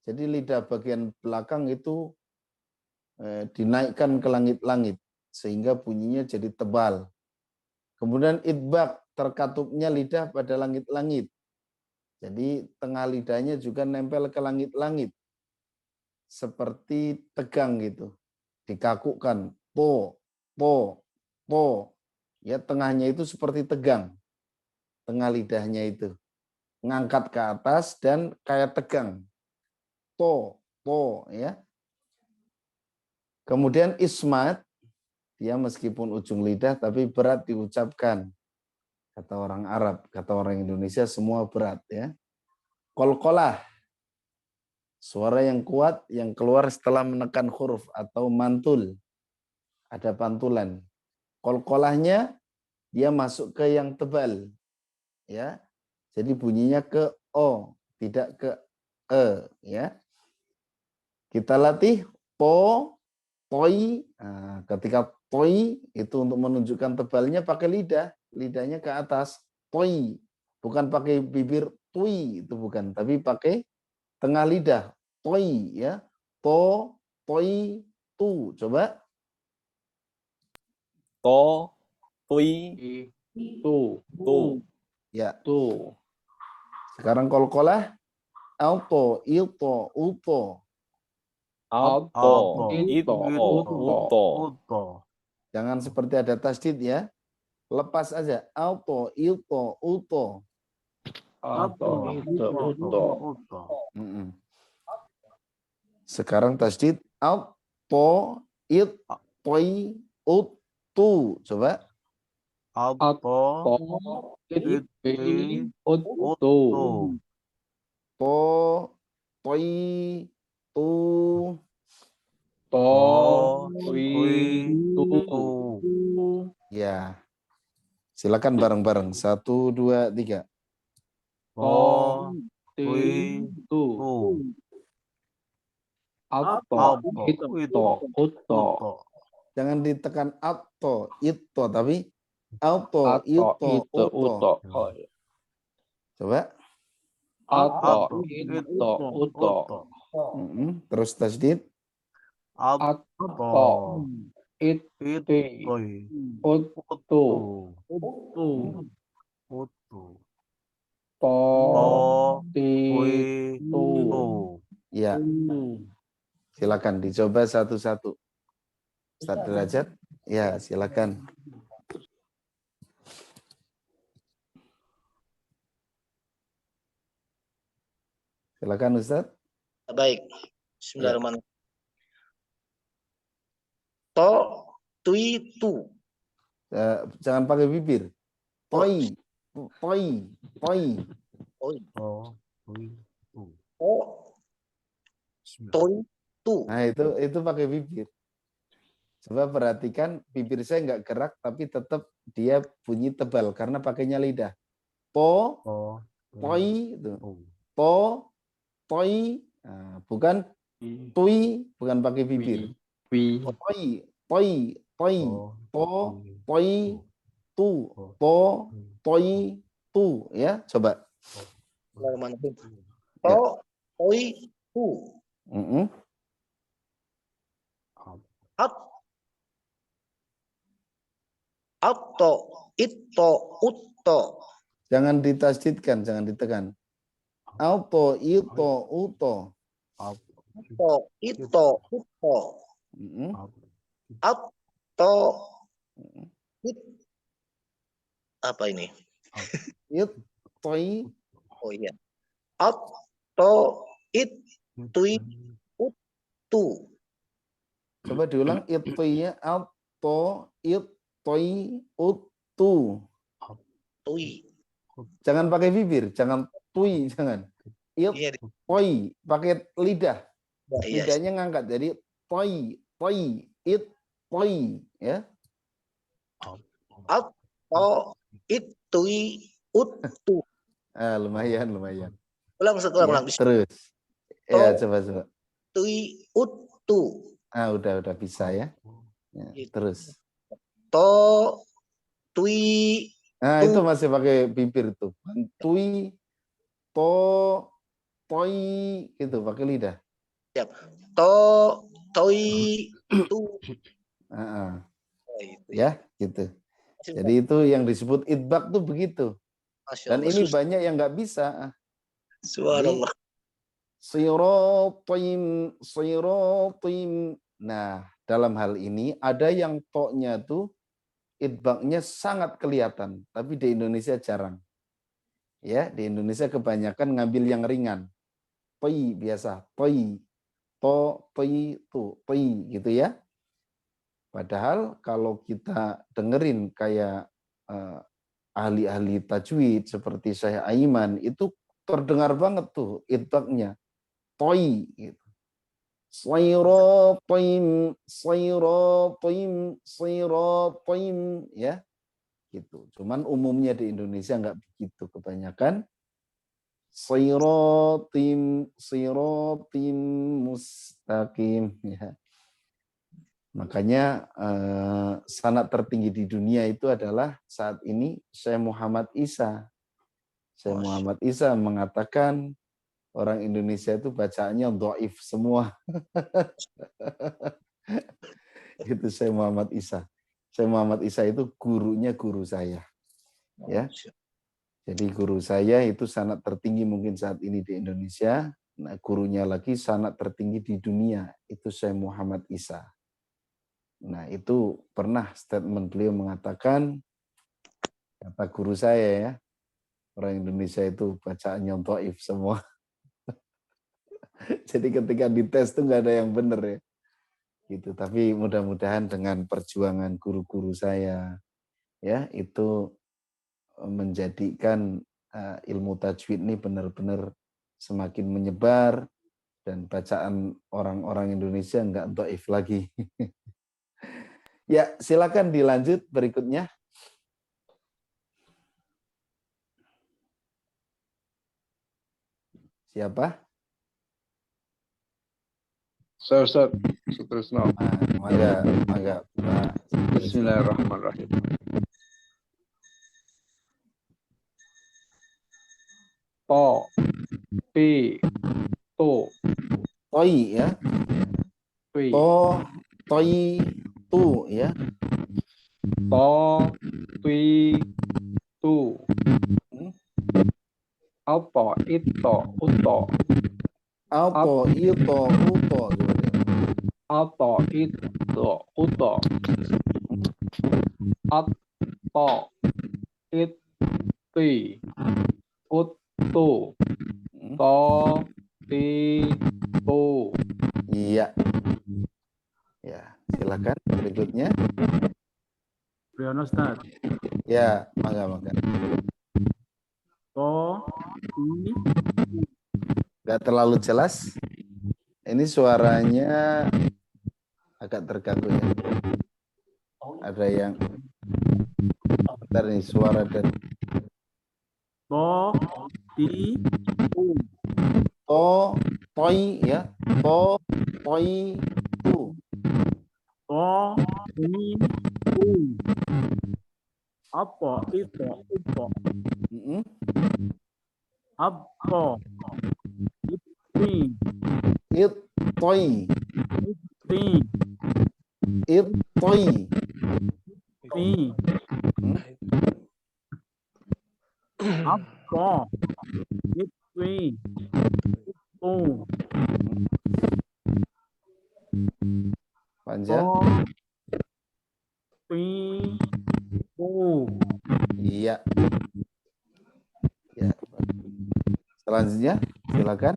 Jadi lidah bagian belakang itu dinaikkan ke langit-langit sehingga bunyinya jadi tebal. Kemudian idbaq, terkatupnya lidah pada langit-langit. Jadi tengah lidahnya juga nempel ke langit-langit. Seperti tegang gitu. Dikakukkan. Po, po, po. Ya, tengahnya itu seperti tegang. Tengah lidahnya itu. Ngangkat ke atas dan kayak tegang. To, ya. Kemudian ismat, dia meskipun ujung lidah tapi berat diucapkan. Kata orang Arab, kata orang Indonesia semua berat ya. Qalqalah, suara yang kuat yang keluar setelah menekan huruf atau mantul. Ada pantulan. Qalqalahnya dia masuk ke yang tebal. Ya. Jadi bunyinya ke o, tidak ke e ya. Kita latih po, toi. Nah, ketika toi itu untuk menunjukkan tebalnya pakai lidah, lidahnya ke atas. Toi, bukan pakai bibir tui, itu bukan, tapi pakai tengah lidah. Toi ya. To, toi, tu. Coba. To, tui, Tu. tu. Ya. Tu. Sekarang qalqalah. Auto, ilto, uto. Alto, ito, uto. Uto. Jangan seperti ada tasdid ya. Lepas aja. Auto, ilto, uto. Atau itu uto. Uto. Sekarang tasdid. Auto, it, toi, utu. Coba. Auto. Itu uto. Uto. To, toi, tu. To. Tu. Ya. Silakan bareng-bareng. 1, 2, 3. To. Tu. Tu. Atau itu uto. Uto. Jangan ditekan auto, ito, tapi auto, Atau ito, itu uto. uto. Oh, iya. Coba. Atau itu uto. Terus tasdid. Auto. Itu Itoi. uto. Uto. Uto. To. Tu. Ya, silakan dicoba satu-satu. Ustaz Derajat, ya silakan. Silakan Ustaz. Baik. Bismillahirrahmanirrahim. To, tui, tu. Jangan pakai bibir. Toi, toi, toi. Oh, Oh. Tu. to, toi, tu. Nah itu pakai bibir. Coba perhatikan bibir saya nggak gerak tapi tetap dia bunyi tebal karena pakainya lidah. Po, Oh. toi, itu. Po, toi, nah, bukan tui, bukan pakai bibir. Toi, toi, toi, po, toi, tu, po, toi, tu, ya coba. Bismillahirrahmanirrahim. To, toi, tu. At, atto, itto, utto. Jangan ditasdidkan, jangan ditekan. Auto, ito, uto. Atto, itto, utto. Atto, it. Apa ini? It, toi, Oh iya. Atto, it, tui, uttu. coba diulang. It, toi-nya, auto, it, toi, utu. Tui. Jangan pakai bibir, jangan tui, jangan. It, Iya, toi, pakai lidah. iya. Lidahnya ngangkat, jadi it, toi, ya. At, to, it, tui, ut, tu. Lumayan. Ulang, Ya, ulang. terus. Ya, coba. Tui, ut, tu. Udah bisa ya. Terus. To, tui, Itu masih pakai bibir tuh. Tui, to, toi, gitu pakai lidah. to, toi, tu. Ya, gitu. Jadi itu yang disebut idbak tuh begitu. Masya Dan Allah, ini susah. banyak yang nggak bisa. Subhanallah. Siratim. Nah, dalam hal ini ada yang toknya tuh idbaknya sangat kelihatan, tapi di Indonesia jarang. Ya, di Indonesia kebanyakan ngambil yang ringan. Toi biasa, toi, to, toi, tu, toi gitu ya. Padahal kalau kita dengerin kayak ahli-ahli tajwid seperti Syekh Aiman itu terdengar banget tuh idbaknya. Toi gitu. Sayratim ya gitu. Cuman umumnya di Indonesia nggak begitu, kebanyakan siratim mustaqim ya. Makanya sanad tertinggi di dunia itu adalah saat ini Syekh Muhammad Isa. Syekh Muhammad Isa mengatakan orang Indonesia itu bacaannya dhaif semua. Itu Syekh Muhammad Isa. Syekh Muhammad Isa itu gurunya guru saya. Ya. Jadi guru saya itu sanad tertinggi mungkin saat ini di Indonesia. Nah, gurunya lagi sanad tertinggi di dunia itu Syekh Muhammad Isa. Nah, itu pernah statement beliau mengatakan, kata guru saya ya, orang Indonesia itu bacaannya dhaif semua. Jadi ketika dites tuh nggak ada yang benar ya. Gitu. Tapi mudah-mudahan dengan perjuangan guru-guru saya ya itu menjadikan ilmu tajwid ini benar-benar semakin menyebar dan bacaan orang-orang Indonesia nggak dhaif lagi. Ya, silakan dilanjut berikutnya. Siapa? Ustaz, Sutrisno. Mangga. Bismillahirrahmanirrahim. To, pi, tu, Toi ya. pi. Toi, tu ya. To, tui, tu. Auto, ito, uto. Auto, ito, uto. Auto, ito, uto. Auto, iti, utu. To, ti, tu. Iya. Ya, silakan berikutnya. Priyono Ustaz. Ya, mangga. To, ti, Gak terlalu jelas. Ini suaranya agak terganggu ya. Ada yang bentar nih suara dan to, ti, tu. to, toi ya. To, toi, tu. To, ti, tu. Apa itu? Upo. Apa? Iti, It, toi. ti, It, toi. ti. Apa? Iti, tu. Panjang. To, ti, tu. Iya. Ya. Selanjutnya, silakan.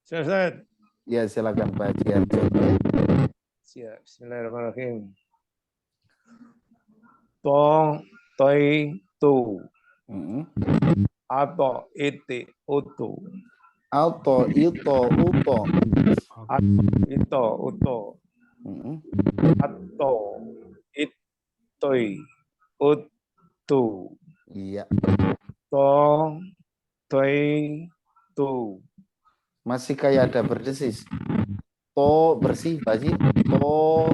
Ustaz. Ya, silakan Pak Ciarjo. Siap. Bismillahirrahmanirrahim. To, toi, tu. Ato, iti, utu. Auto, ito, uto. Ito, uto. Mm-mm. Ato. Itoy. Utu. Iya. To. Toy. Tu. Masih kayak ada berdesis. To bersih, Pak Haji. To,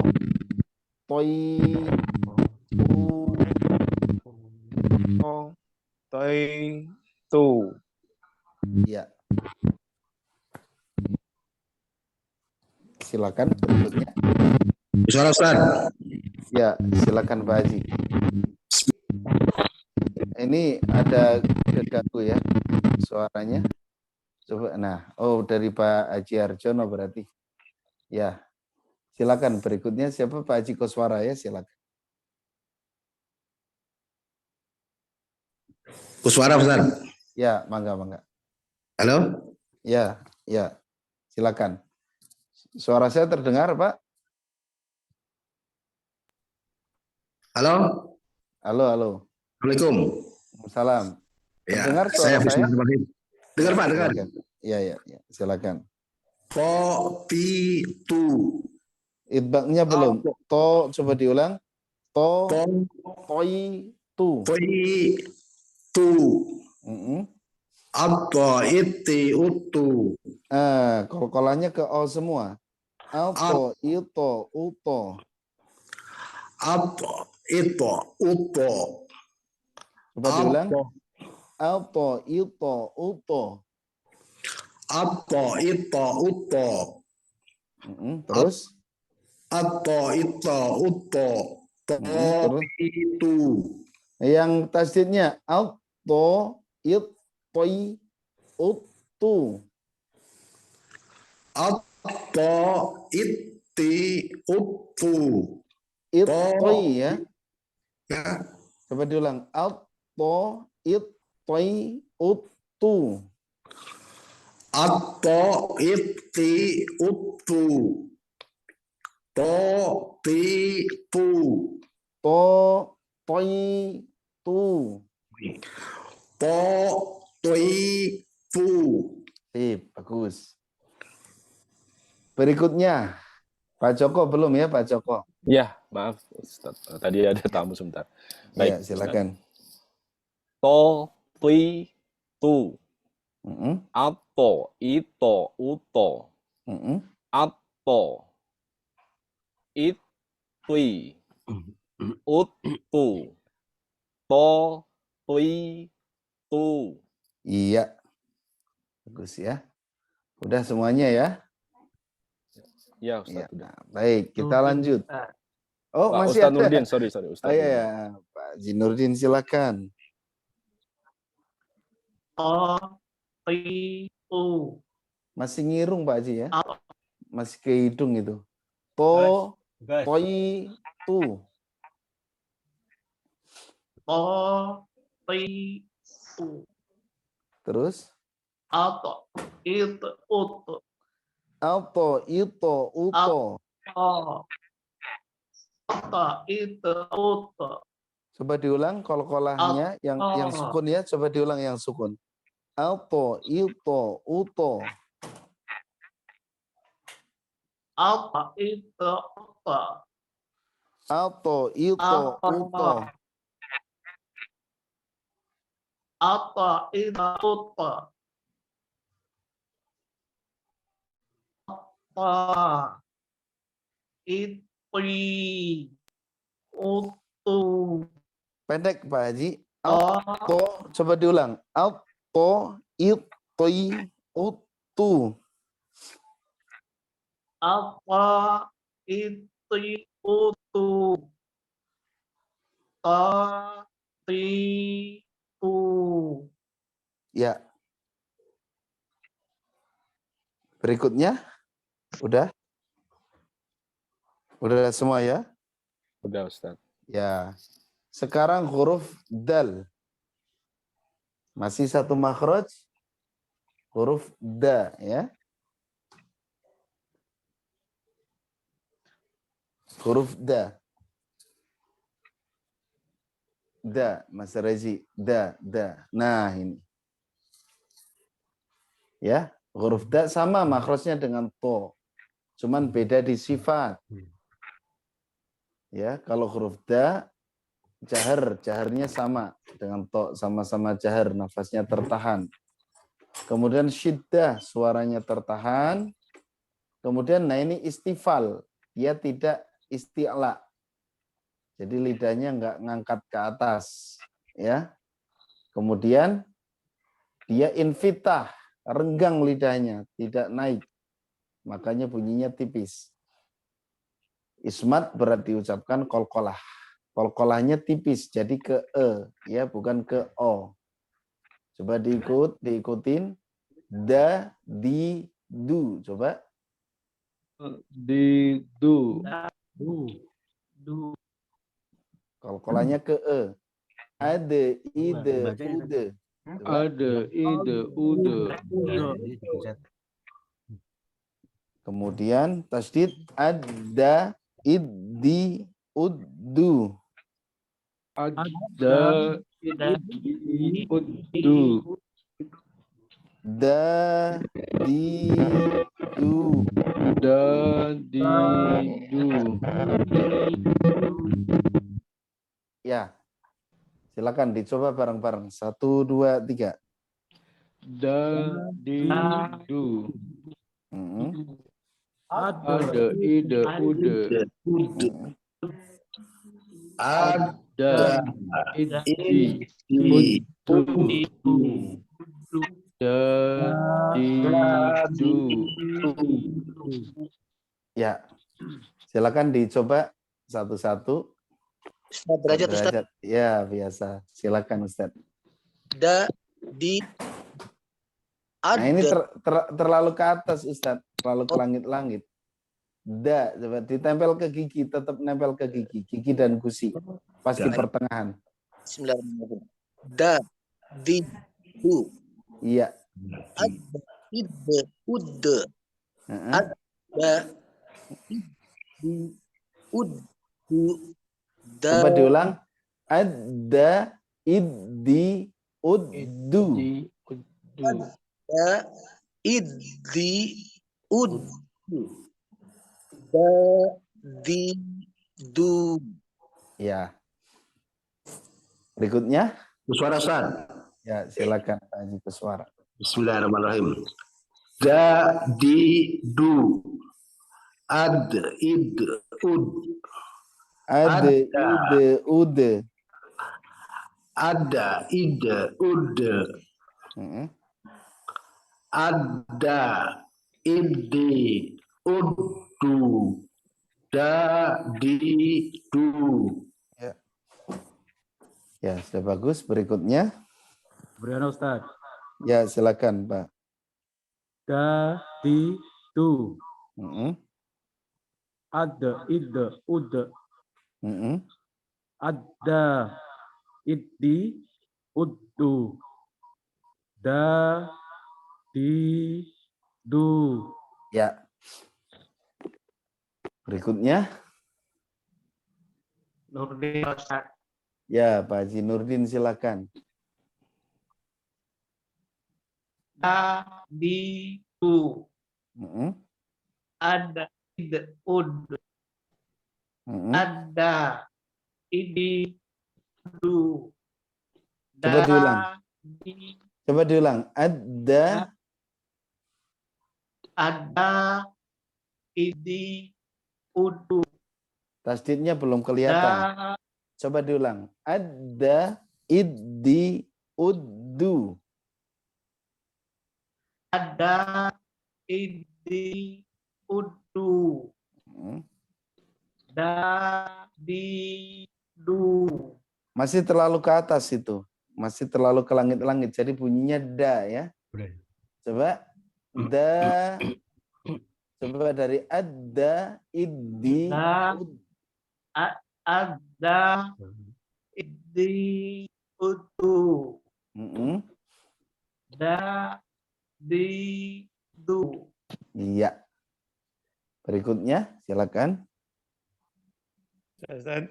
toi, tu. To. Toy. Tu. Iya. Silakan berikutnya. Suara Ustaz. Ya, silakan Pak Haji. Ini ada keganggu ya suaranya. Coba, nah, oh dari Pak Haji Arjono berarti. Ya, silakan berikutnya siapa Pak Haji Koswara ya, silakan. Suara Ustaz. Ya, mangga. Halo? Ya, silakan. Suara saya terdengar, Pak? Halo? Halo. Assalamualaikum. Salam. Ya, Terdengar saya suara saya? Bismillahirrahmanirrahim. Dengar Ya, Pak, dengar. silakan. Ya, silakan. Kopi tu. Idbaknya belum. To, coba diulang. To, Tom toi, tu. Poi tu. Mm-mm. Apa iti utu. Kol-kolannya ke O semua. Alto, ito, uto. Apa itu utu. Coba diulang. Apa Alto, ito, uto. apa itu utu. Terus? Apa itu utu. Terus? Itu. Yang tasdidnya alto, itoi, utu. Apa iti utu. Itoi ya. Ya. Coba diulang. Alto, itoi, utu. Apa iti utu. To ti pu. To, toi, tu. To tui pu. Sip, bagus. Berikutnya, Pak Joko belum ya, Pak Joko? Ya, maaf Ustaz. Tadi ada tamu sebentar. Ya, Baik, silakan. To, tui, tu. Mm-mm, Ato, ito, uto. mm-mm. Ato, itui, utu. To, tui, tu. Iya, bagus ya. Udah semuanya ya? Ya, Ustaz. Iya. Udah. Baik, kita lanjut. Oh, Pak masih Ustaz ada. Nurdin, sorry, Oh Ustaz Nurdin. iya, Pak Jinurdin silakan. To, ti, tu. Masih ngirung Pak Haji ya? Apa? Masih ke hidung itu. To, toi, tu. To, ti, tu. Terus? Ato, itu, utu. Alto, ito, uto. To, ata, itu, utu. Coba diulang kol-kolahnya yang sukun ya. Coba diulang yang sukun. Alto, ito, uto. Ata, itu, utu. Alto, ito, uto. Ata, itu, utu. Ata, itui, utu. Pendek Pak Haji. To, Alto, coba diulang. Alto, itoi, utu. apa itu utu. Ta, ti, tu. Ya. Berikutnya. Udah? Udah semua ya? Udah, Ustaz. Ya. Sekarang huruf dal. Masih satu makhraj. Huruf da ya. Huruf da. Da, Mas Rezi. Da. Nah, ini. Ya. Huruf da sama makhrajnya dengan to. Cuman beda di sifat. Ya, kalau huruf da jaharnya sama dengan to, sama-sama jahar, nafasnya tertahan. Kemudian syiddah, suaranya tertahan. Kemudian nah ini istifal, dia tidak isti'la. Jadi lidahnya enggak ngangkat ke atas, ya. Kemudian dia infitah, renggang lidahnya, tidak naik. Makanya bunyinya tipis. Ismat berat diucapkan kolkolah. Kolkolahnya tipis, jadi ke e, ya bukan ke o. Coba diikutin. Da, di, du. Coba. Di, du. Du. Kolkolahnya ke e. Ade, ide, ude. Coba. Ada, ide, ude. Kemudian tasdid ada, iddi, uddu. Ada, idi, udu. Da, di, du. Da, di, du. Ya. Silakan dicoba bareng-bareng. 1, 2, 3. Da, di, du. Ada. Ada, ide, ude. Ada, idi, udu. Da, di, du. Ya. Silakan dicoba satu-satu. Ustaz derajat Ustaz. Derajat. Ya, biasa. Silakan Ustaz. Da, di, Nah, ini ada. terlalu ke atas Ustaz, terlalu ke langit-langit. Da, coba ditempel ke gigi, tetap nempel ke gigi dan gusi. Pas di pertengahan. Bismillahirrahmanirrahim. Da, di, du. Iya. Ada, ide, ude. Heeh. Da, di, udu. Da, Coba diulang. Ada, iddi, uddu. Di, udu. da, iddi, udu. Da, di, du. Ya. Berikutnya. Suara Ustaz. Ya, silakan Pak Haji Kuswara. Bismillahirrahmanirrahim. Da, di, du. Ad, id, ud. Ade, ide, ude. Ada, ide, ude. Heeh. Ada, ide, udu. Da, di, du. Ya, sudah bagus. Berikutnya. Briana Ustaz. Ya, silakan Pak. Da, di, du. Heeh. Ada, ide, ude. Heeh. Ada, iddi, uddu. Da, di, du. Ya. Berikutnya. Nurdin Ustaz. Ya, Pak Haji Nurdin silakan. Da, di, du. Heeh. Ada, ide, ud. Heeh. Ada, idi, du. Coba diulang. Di, Coba diulang. Ada, ada, idi, udu. tasdidnya belum kelihatan. Da, Coba diulang. Ada, iddi, uddu. ada, idi, udu. Heeh. Da, di, du. Masih terlalu ke atas itu. Masih terlalu ke langit-langit. Jadi bunyinya da ya. Coba. Da. Coba dari ada, iddi, Da. ud. Ada, idi, udu. Heeh. Da, di, du. Iya. Berikutnya silakan. Ustaz.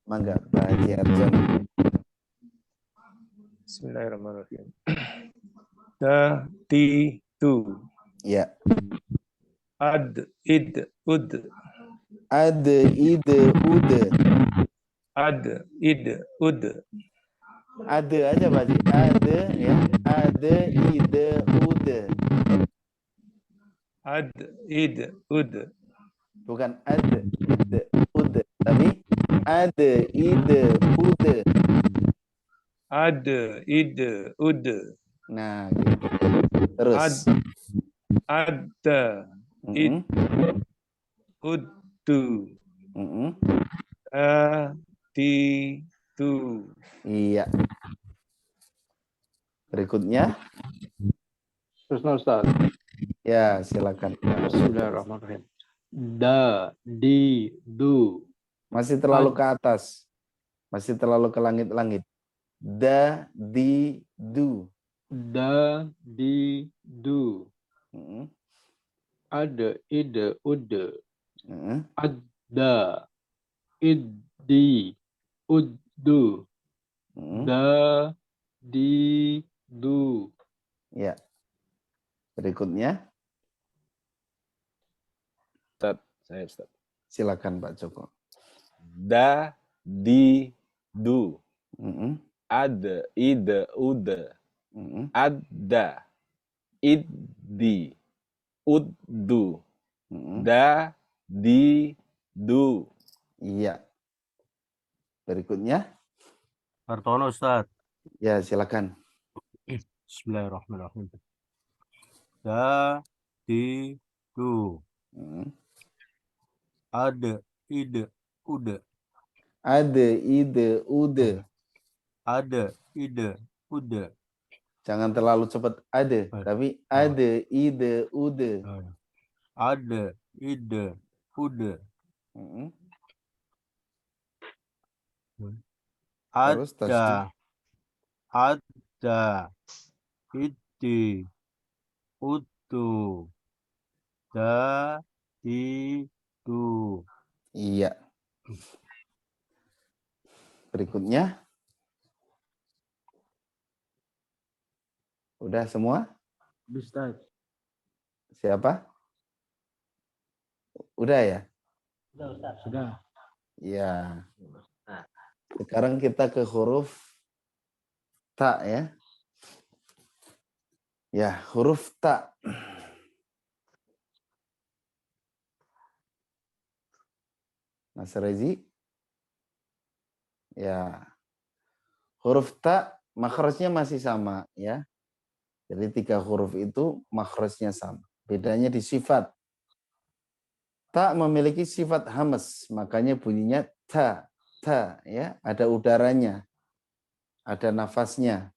Mangga Pak Haji Arjono. Bismillahirrahmanirrahim. Da, di, tu. Ya. Ad, id, ud. Ad, id, ud. Ad, id, ud. Ada aja Pak Haji. Ada ya. Ada, id, ud. Ad, id, ud. Bukan ad, id, ud. Tapi ada, id, ud. Ad, id, ud. Nah, gitu. Terus. Ada, id, ud, tu. Di, tu. Iya. Berikutnya. Terus Ustaz. Ya, silakan. Bismillahirrahmanirrahim. Da, di, du. Masih terlalu ke atas. Masih terlalu ke langit-langit. Da, di, du. Da, di, du. Ada, ide, ude. Ada, iddi, uddu. Da, di, du. Ya. Berikutnya. Ustaz. Silakan Pak Joko. Da, di, du. Ad, id, ud. Ada, iddi, uddu. Da, di, du. Iya. Berikutnya. Hartono Ustaz. Ya, silakan. Bismillahirrahmanirrahim. Da, di, du. Ada, ide, ude. Ada, ide, ude. Ada, ide, ude. Jangan terlalu cepat ada, tapi ada, ide, ude. Ada, ide, ude. Terus tasdid. Ada, ide, udu. Da, di, du. Iya. Berikutnya. Udah semua? Ustaz. Siapa? Udah ya? Sudah. Ya. Sekarang kita ke huruf ta ya. Ya, huruf ta. Mas Rezi. Ya. Huruf ta makhrajnya masih sama ya. Jadi 3 huruf itu makhrajnya sama. Bedanya di sifat. Ta memiliki sifat hamas, makanya bunyinya ta, ta ya, ada udaranya. Ada nafasnya.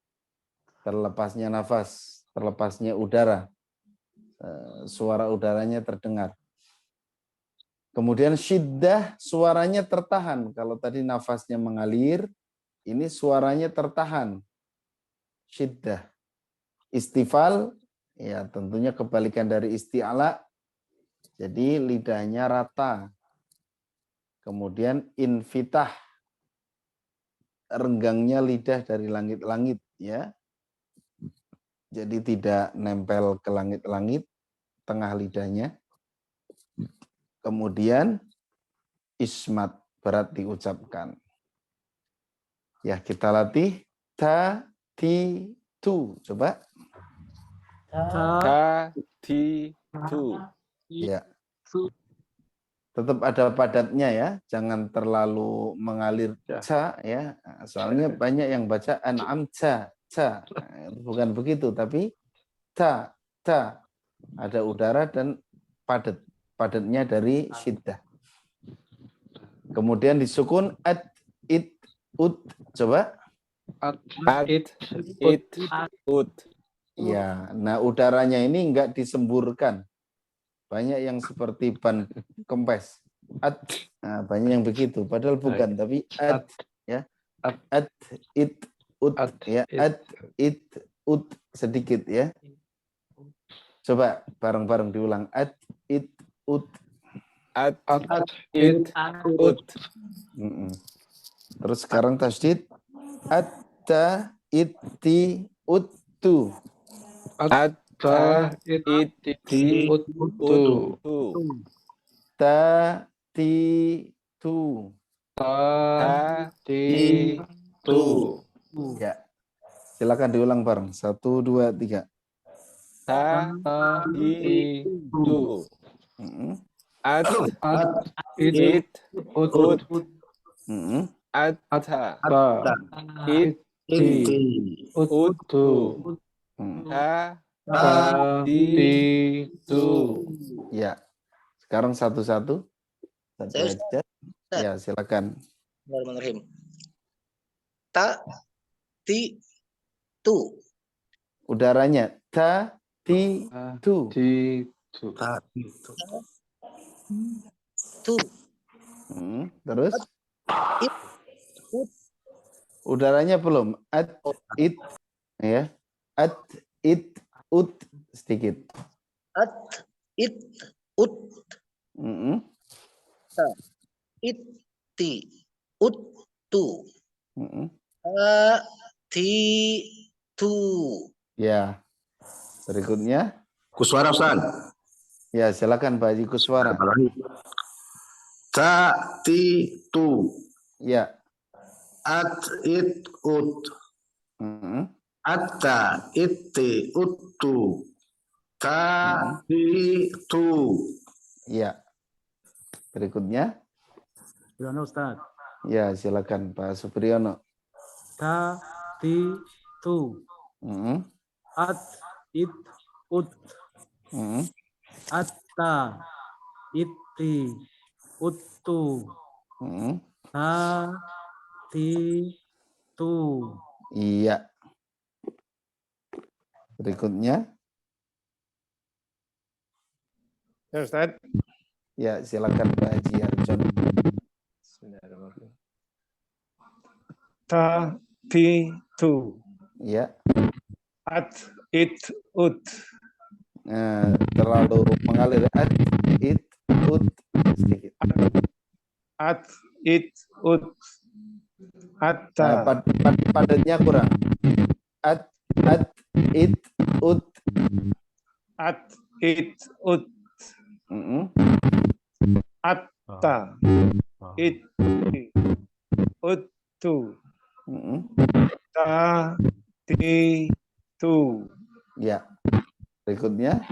Terlepasnya nafas, terlepasnya udara. Suara udaranya terdengar. Kemudian syiddah suaranya tertahan. Kalau tadi nafasnya mengalir, ini suaranya tertahan. Syiddah. Istifal, ya tentunya kebalikan dari isti'ala. Jadi lidahnya rata. Kemudian infitah. Renggangnya lidah dari langit-langit ya. Jadi tidak nempel ke langit-langit tengah lidahnya. Kemudian ismat, berat diucapkan. Ya, kita latih ta, ti, tu. Coba. Ta, ti, tu. Ya. Tetap ada padatnya ya, jangan terlalu mengalir ca ya. Soalnya banyak yang baca an'am ca, ca. Bukan begitu, tapi ta, ta. Ada udara dan padat. Padatnya dari syiddah. Kemudian disukun at, it, ut. Coba. At, it, ut. Ya, nah udaranya ini enggak disemburkan. Banyak yang seperti ban kempes. At, nah, banyak yang begitu. Padahal bukan, tapi at, ya. At, it, ut, ya. At, it, ut sedikit ya. Coba bareng-bareng diulang. At, it, ut. At, it, ut. Terus sekarang tasdid. At, ta, it, ti, ut, tu. At, Ta, it, ti, ut, tu. Ta, ti, tu. Ta, ti, tu. Ya. Silakan diulang bareng. 1, 2, 3. Ta, Ta, ti, ti, tu. At, at, it, ut, ut, At, atta, ta, it, ti, ut, tu. ta, Ta, ti, ti, tu. Ya. Sekarang satu-satu. Satu Saya aja. Ya, silakan. Bismillahirrahmanirrahim. Ta, ti, tu. Udaranya ta, ti, tu. Ti, tu. Tu. Terus It, ut. udaranya belum. At, it, ya. At, it, ut sedikit. At, it, ut. Ta, it, ti, ut, tu. Ta, ti, tu. Ya. Berikutnya. Kuswara Ustaz. Ya, silakan Pak Haji Kuswara. Ta, ti, tu. Ya. At, it, ut. Atta, itti, uttu. Ta, ti, tu. Ya. Berikutnya. Supriyono Ustaz. Ya, silakan Pak Supriyono. Ta, ti, tu. At, it, ut. Atta, itti, uttu. Ta, ti, tu. Iya. Berikutnya. Ya Ustaz. Ya, silakan Pak Haji Arjon. Bismillahirrahmanirrahim. Ta, ti, tu. Ya. At, it, ut. Terlalu mengalir. At, it, ut sedikit. At, it, ut. Atta. Padatnya kurang. At, it, ut. At, it, ut. Atta. It, ut, tu. Ta, ti, tu. Ya. Berikutnya.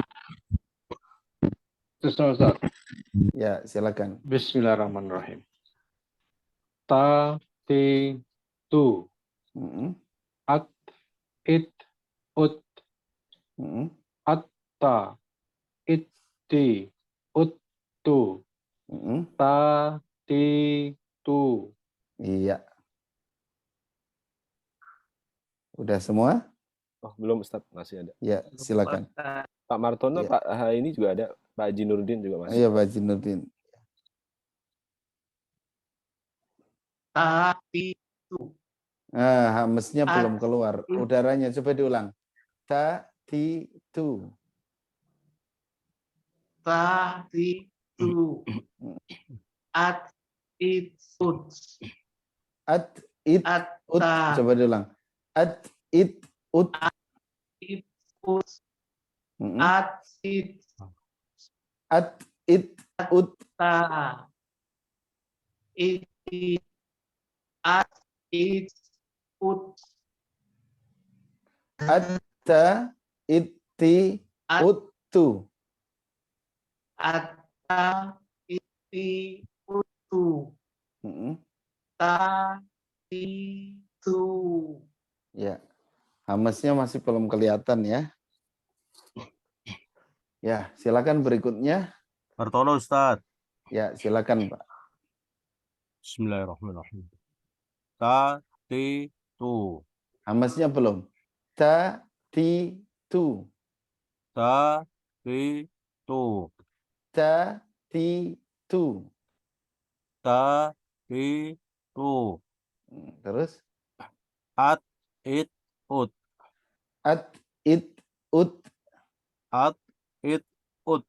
Ustaz. Ya, silakan. Bismillahirrahmanirrahim. Ta, ti, tu. At, it, ut. Atta, itti, uttu. Ta, ti, tu. Iya. Udah semua? Oh, belum Ustaz, masih ada. Ya, silakan. Pak Martono, Ya. Pak ini juga ada. Pak Haji Nurdin juga masih. Iya, Pak Haji Nurdin. Ta, ti, tu. Hamesnya belum keluar. Udaranya coba diulang. Ta, ti, tu. Ta, ti, tu. At, it, ut. At, it, ut. Coba diulang. At, it, ut. It, ut. At, it, At, it, ut. ta. It, at, it, ut. Atta, itti, uttu. Atta, itti, uttu. Ta, ti, tu. Ya. Hamesnya masih belum kelihatan ya. Ya, silakan berikutnya. Martono Ustaz. Ya, silakan Pak. Bismillahirrahmanirrahim. Ta, ti, tu. Hamesnya belum. Ta, ti, tu. Ta, ti, tu. Ta, ti, tu. Ta, ti, tu. Terus? At, it, ut. At, it, ut. At, it, ut.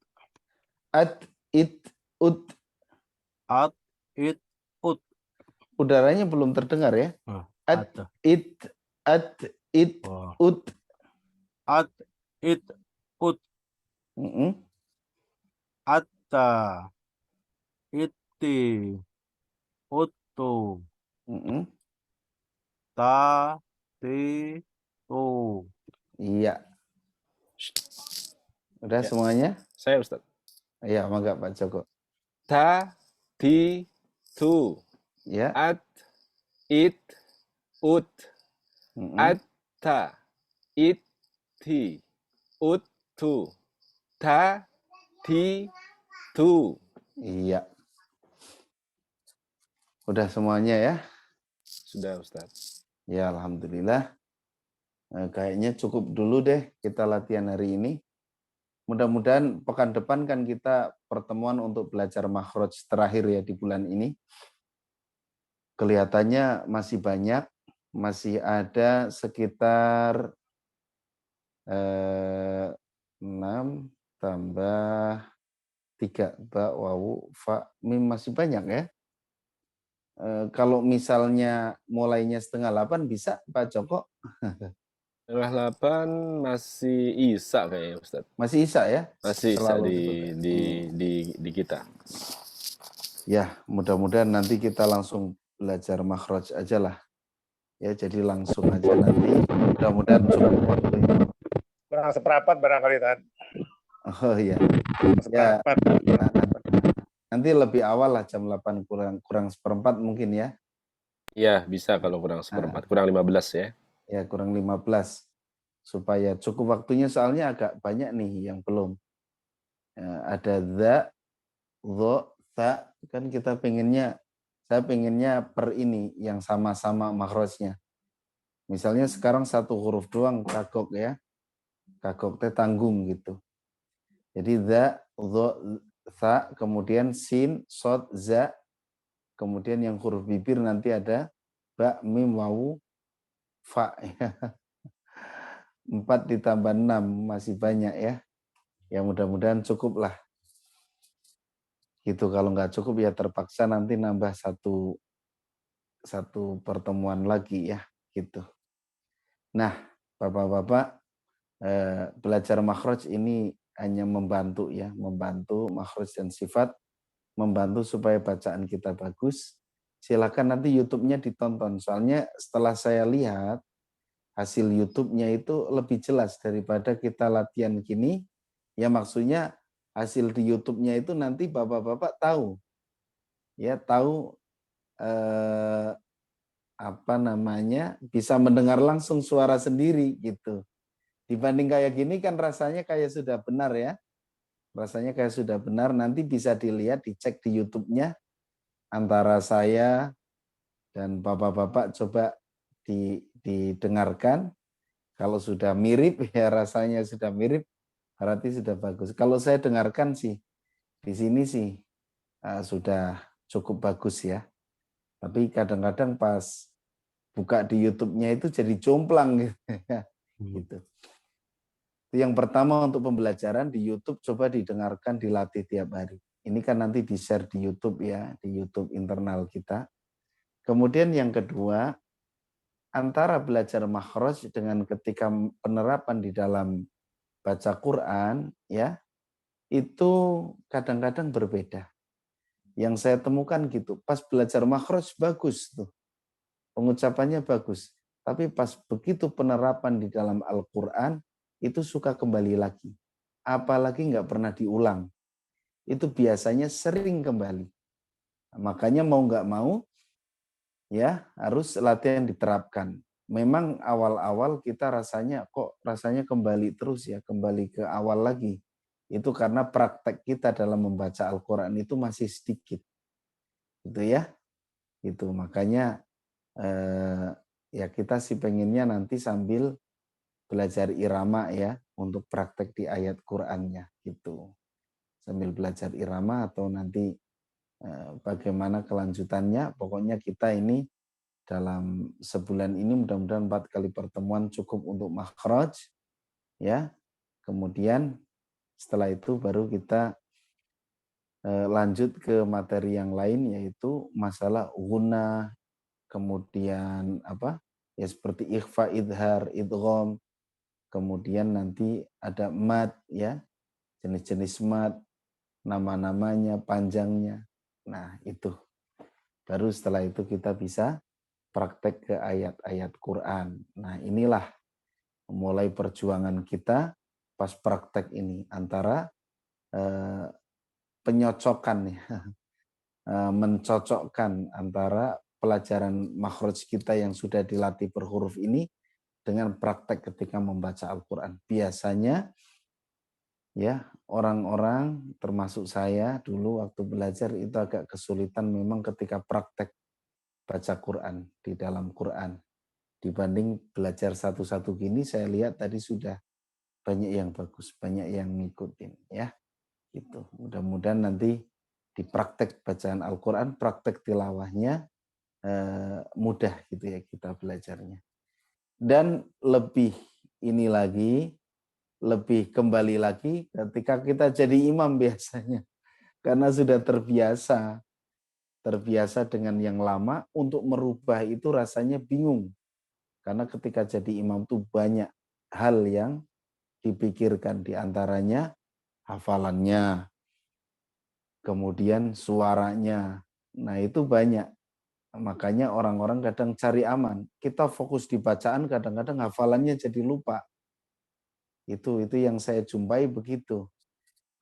At, it, ut. At, it, ut. Udaranya belum terdengar ya. At, it, ut. At, it, ut, atta, itti, uttu, ta, ti, tu. Iya. Udah Ya. semuanya? Saya Ustaz. Iya, mangga Pak Joko. Ta, ti, tu. Ya. At, it, ut. Atta, itti, uttu. Ta, ti, tu. Iya. Udah semuanya ya? Sudah Ustaz. Ya, alhamdulillah. Kayaknya cukup dulu deh kita latihan hari ini. Mudah-mudahan pekan depan kan kita pertemuan untuk belajar makhraj terakhir ya di bulan ini. Kelihatannya masih banyak, masih ada sekitar 6 tambah 3, ba, wawu, fa, mim, masih banyak ya. Kalau misalnya mulainya 7:30 bisa Pak Joko? 7:30 masih Isya kayaknya Ustaz. Masih Isya ya? Masih Isya Selalu di kita. Ya, mudah-mudahan nanti kita langsung belajar makhraj aja lah. Ya, jadi langsung aja nanti. Mudah-mudahan cukup waktunya. Kurang seperempat barangkali Tan. Oh iya. Ya, nanti lebih awal lah jam 8 kurang seperempat mungkin ya. Iya, bisa kalau kurang seperempat. Kurang 15 ya. Ya, kurang 15. Supaya cukup waktunya soalnya agak banyak nih yang belum. Ada za, dho, ta, kan kita saya pengennya per ini yang sama-sama makhrajnya. Misalnya sekarang satu huruf doang kagok ya. Kagok teh tanggung gitu. Jadi za, dho, ta, kemudian sin, sod, za, kemudian yang huruf bibir nanti ada ba, mim, wawu, fa. 4 ditambah 6 masih banyak ya. Ya mudah-mudahan cukup lah. Gitu, kalau nggak cukup ya terpaksa nanti nambah satu pertemuan lagi ya gitu. Nah, Bapak-bapak, belajar makhraj ini hanya membantu ya, membantu makhraj dan sifat, membantu supaya bacaan kita bagus. Silakan nanti YouTube-nya ditonton. Soalnya setelah saya lihat hasil YouTube-nya itu lebih jelas daripada kita latihan gini. Ya maksudnya hasil di YouTube-nya itu nanti Bapak-bapak tahu. Ya, tahu bisa mendengar langsung suara sendiri gitu. Dibanding kayak gini kan rasanya kayak sudah benar ya. Rasanya kayak sudah benar, nanti bisa dilihat, dicek di YouTube-nya antara saya dan Bapak-bapak coba didengarkan. Kalau sudah mirip ya rasanya sudah mirip, berarti sudah bagus. Kalau saya dengarkan sih di sini sih sudah cukup bagus ya. Tapi kadang-kadang pas buka di YouTube-nya itu jadi jomplang gitu. Gitu. Itu yang pertama untuk pembelajaran di YouTube, coba didengarkan, dilatih tiap hari. Ini kan nanti di-share di YouTube ya, di YouTube internal kita. Kemudian yang kedua, antara belajar makhraj dengan ketika penerapan di dalam baca Quran ya, itu kadang-kadang berbeda. Yang saya temukan gitu, pas belajar makhraj bagus tuh. Pengucapannya bagus. Tapi pas begitu penerapan di dalam Al-Quran, itu suka kembali lagi. Apalagi nggak pernah diulang. Itu biasanya sering kembali. Makanya mau nggak mau, ya harus latihan diterapkan. Memang awal-awal kita rasanya kembali terus ya, kembali ke awal lagi. Itu karena praktek kita dalam membaca Al-Quran itu masih sedikit. Gitu ya. Itu makanya ya kita sih pengennya nanti sambil belajar irama ya untuk praktek di ayat Qur'annya gitu. Sambil belajar irama atau nanti bagaimana kelanjutannya. Pokoknya kita ini dalam sebulan ini mudah-mudahan 4 kali pertemuan cukup untuk makhraj ya. Kemudian setelah itu baru kita lanjut ke materi yang lain yaitu masalah ghunah, kemudian ya seperti ikhfa, idhar, idgham, kemudian nanti ada mad ya, jenis-jenis mad, nama-namanya, panjangnya. Nah, itu. Baru setelah itu kita bisa praktek ke ayat-ayat Quran. Nah, inilah mulai perjuangan kita pas praktek ini antara penyocokan ya, mencocokkan antara pelajaran makhraj kita yang sudah dilatih per huruf ini dengan praktek ketika membaca Al-Quran. Biasanya ya orang-orang termasuk saya dulu waktu belajar itu agak kesulitan memang ketika praktek baca Quran di dalam Quran. Dibanding belajar satu-satu gini saya lihat tadi sudah banyak yang bagus, banyak yang ngikutin ya. Gitu. Mudah-mudahan nanti di praktek bacaan Al-Quran, praktek tilawahnya mudah gitu ya kita belajarnya. Dan lebih ini lagi, lebih kembali lagi ketika kita jadi imam biasanya. Karena sudah terbiasa dengan yang lama, untuk merubah itu rasanya bingung. Karena ketika jadi imam itu banyak hal yang dipikirkan, diantaranya hafalannya, kemudian suaranya. Nah itu banyak. Makanya orang-orang kadang cari aman. Kita fokus di bacaan, kadang-kadang hafalannya jadi lupa. Itu yang saya jumpai begitu.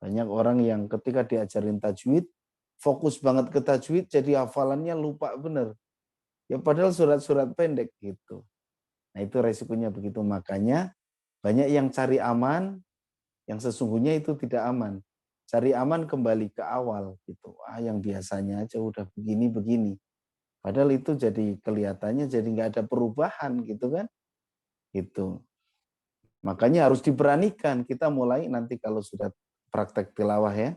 Banyak orang yang ketika diajarin tajwid, fokus banget ke tajwid, jadi hafalannya lupa benar. Ya padahal surat-surat pendek gitu. Nah itu resikonya begitu. Makanya banyak yang cari aman, yang sesungguhnya itu tidak aman. Cari aman kembali ke awal gitu. Yang biasanya aja udah begini-begini. Padahal itu jadi kelihatannya jadi nggak ada perubahan gitu kan. Gitu. Makanya harus diberanikan. Kita mulai nanti kalau sudah praktek tilawah ya,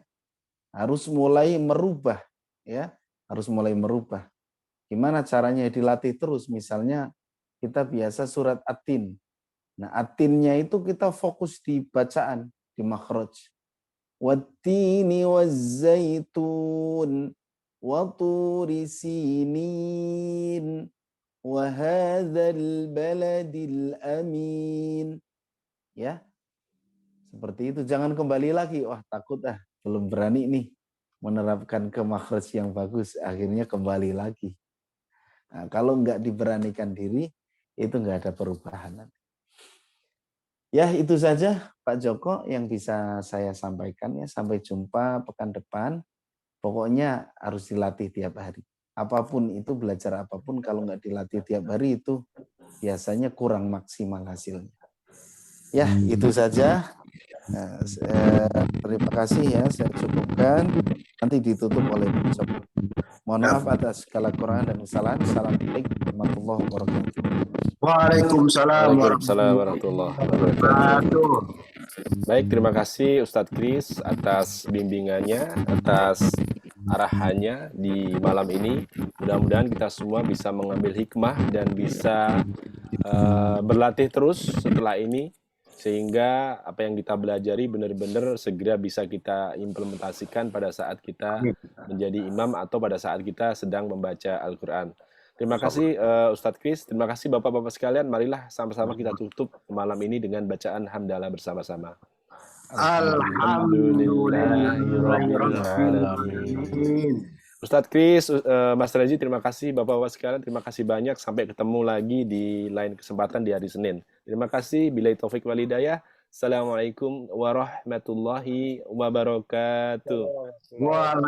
harus mulai merubah ya, harus mulai merubah. Gimana caranya dilatih terus? Misalnya kita biasa surat At-Tin. Nah, At-Tinnya itu kita fokus di bacaan, di makhraj. Wat-tini waz-zaitun wa turi sinin wa hadzal baladil amin. Ya. Seperti itu, jangan kembali lagi. Wah, takut belum berani nih menerapkan ke makhraj yang bagus, akhirnya kembali lagi. Nah, kalau nggak diberanikan diri, itu nggak ada perubahan. Ya, itu saja Pak Joko yang bisa saya sampaikan ya. Sampai jumpa pekan depan. Pokoknya harus dilatih tiap hari. Apapun itu, belajar apapun, kalau nggak dilatih tiap hari itu biasanya kurang maksimal hasilnya. Ya, itu saja. Terima kasih ya, saya cukupkan. Nanti ditutup oleh Pak Joko. Mohon maaf atas segala kekurangan dan kesalahan. Assalamualaikum warahmatullahi wabarakatuh. Waalaikumsalam warahmatullahi wabarakatuh. Baik, terima kasih Ustadz Kris atas bimbingannya, atas arahannya di malam ini. Mudah-mudahan kita semua bisa mengambil hikmah dan bisa berlatih terus setelah ini, sehingga apa yang kita belajari benar-benar segera bisa kita implementasikan pada saat kita menjadi imam atau pada saat kita sedang membaca Al-Quran. Terima kasih Ustadz Kris, terima kasih Bapak-Bapak sekalian. Marilah sama-sama kita tutup malam ini dengan bacaan hamdalah bersama-sama. Alhamdulillahirrahmanirrahim. Ustadz Kris, Mas Raji, terima kasih. Bapak-Bapak sekalian, terima kasih banyak. Sampai ketemu lagi di lain kesempatan di hari Senin. Terima kasih. Billahi taufik wal hidayah. Assalamualaikum warahmatullahi wabarakatuh. Waalaikumsalam.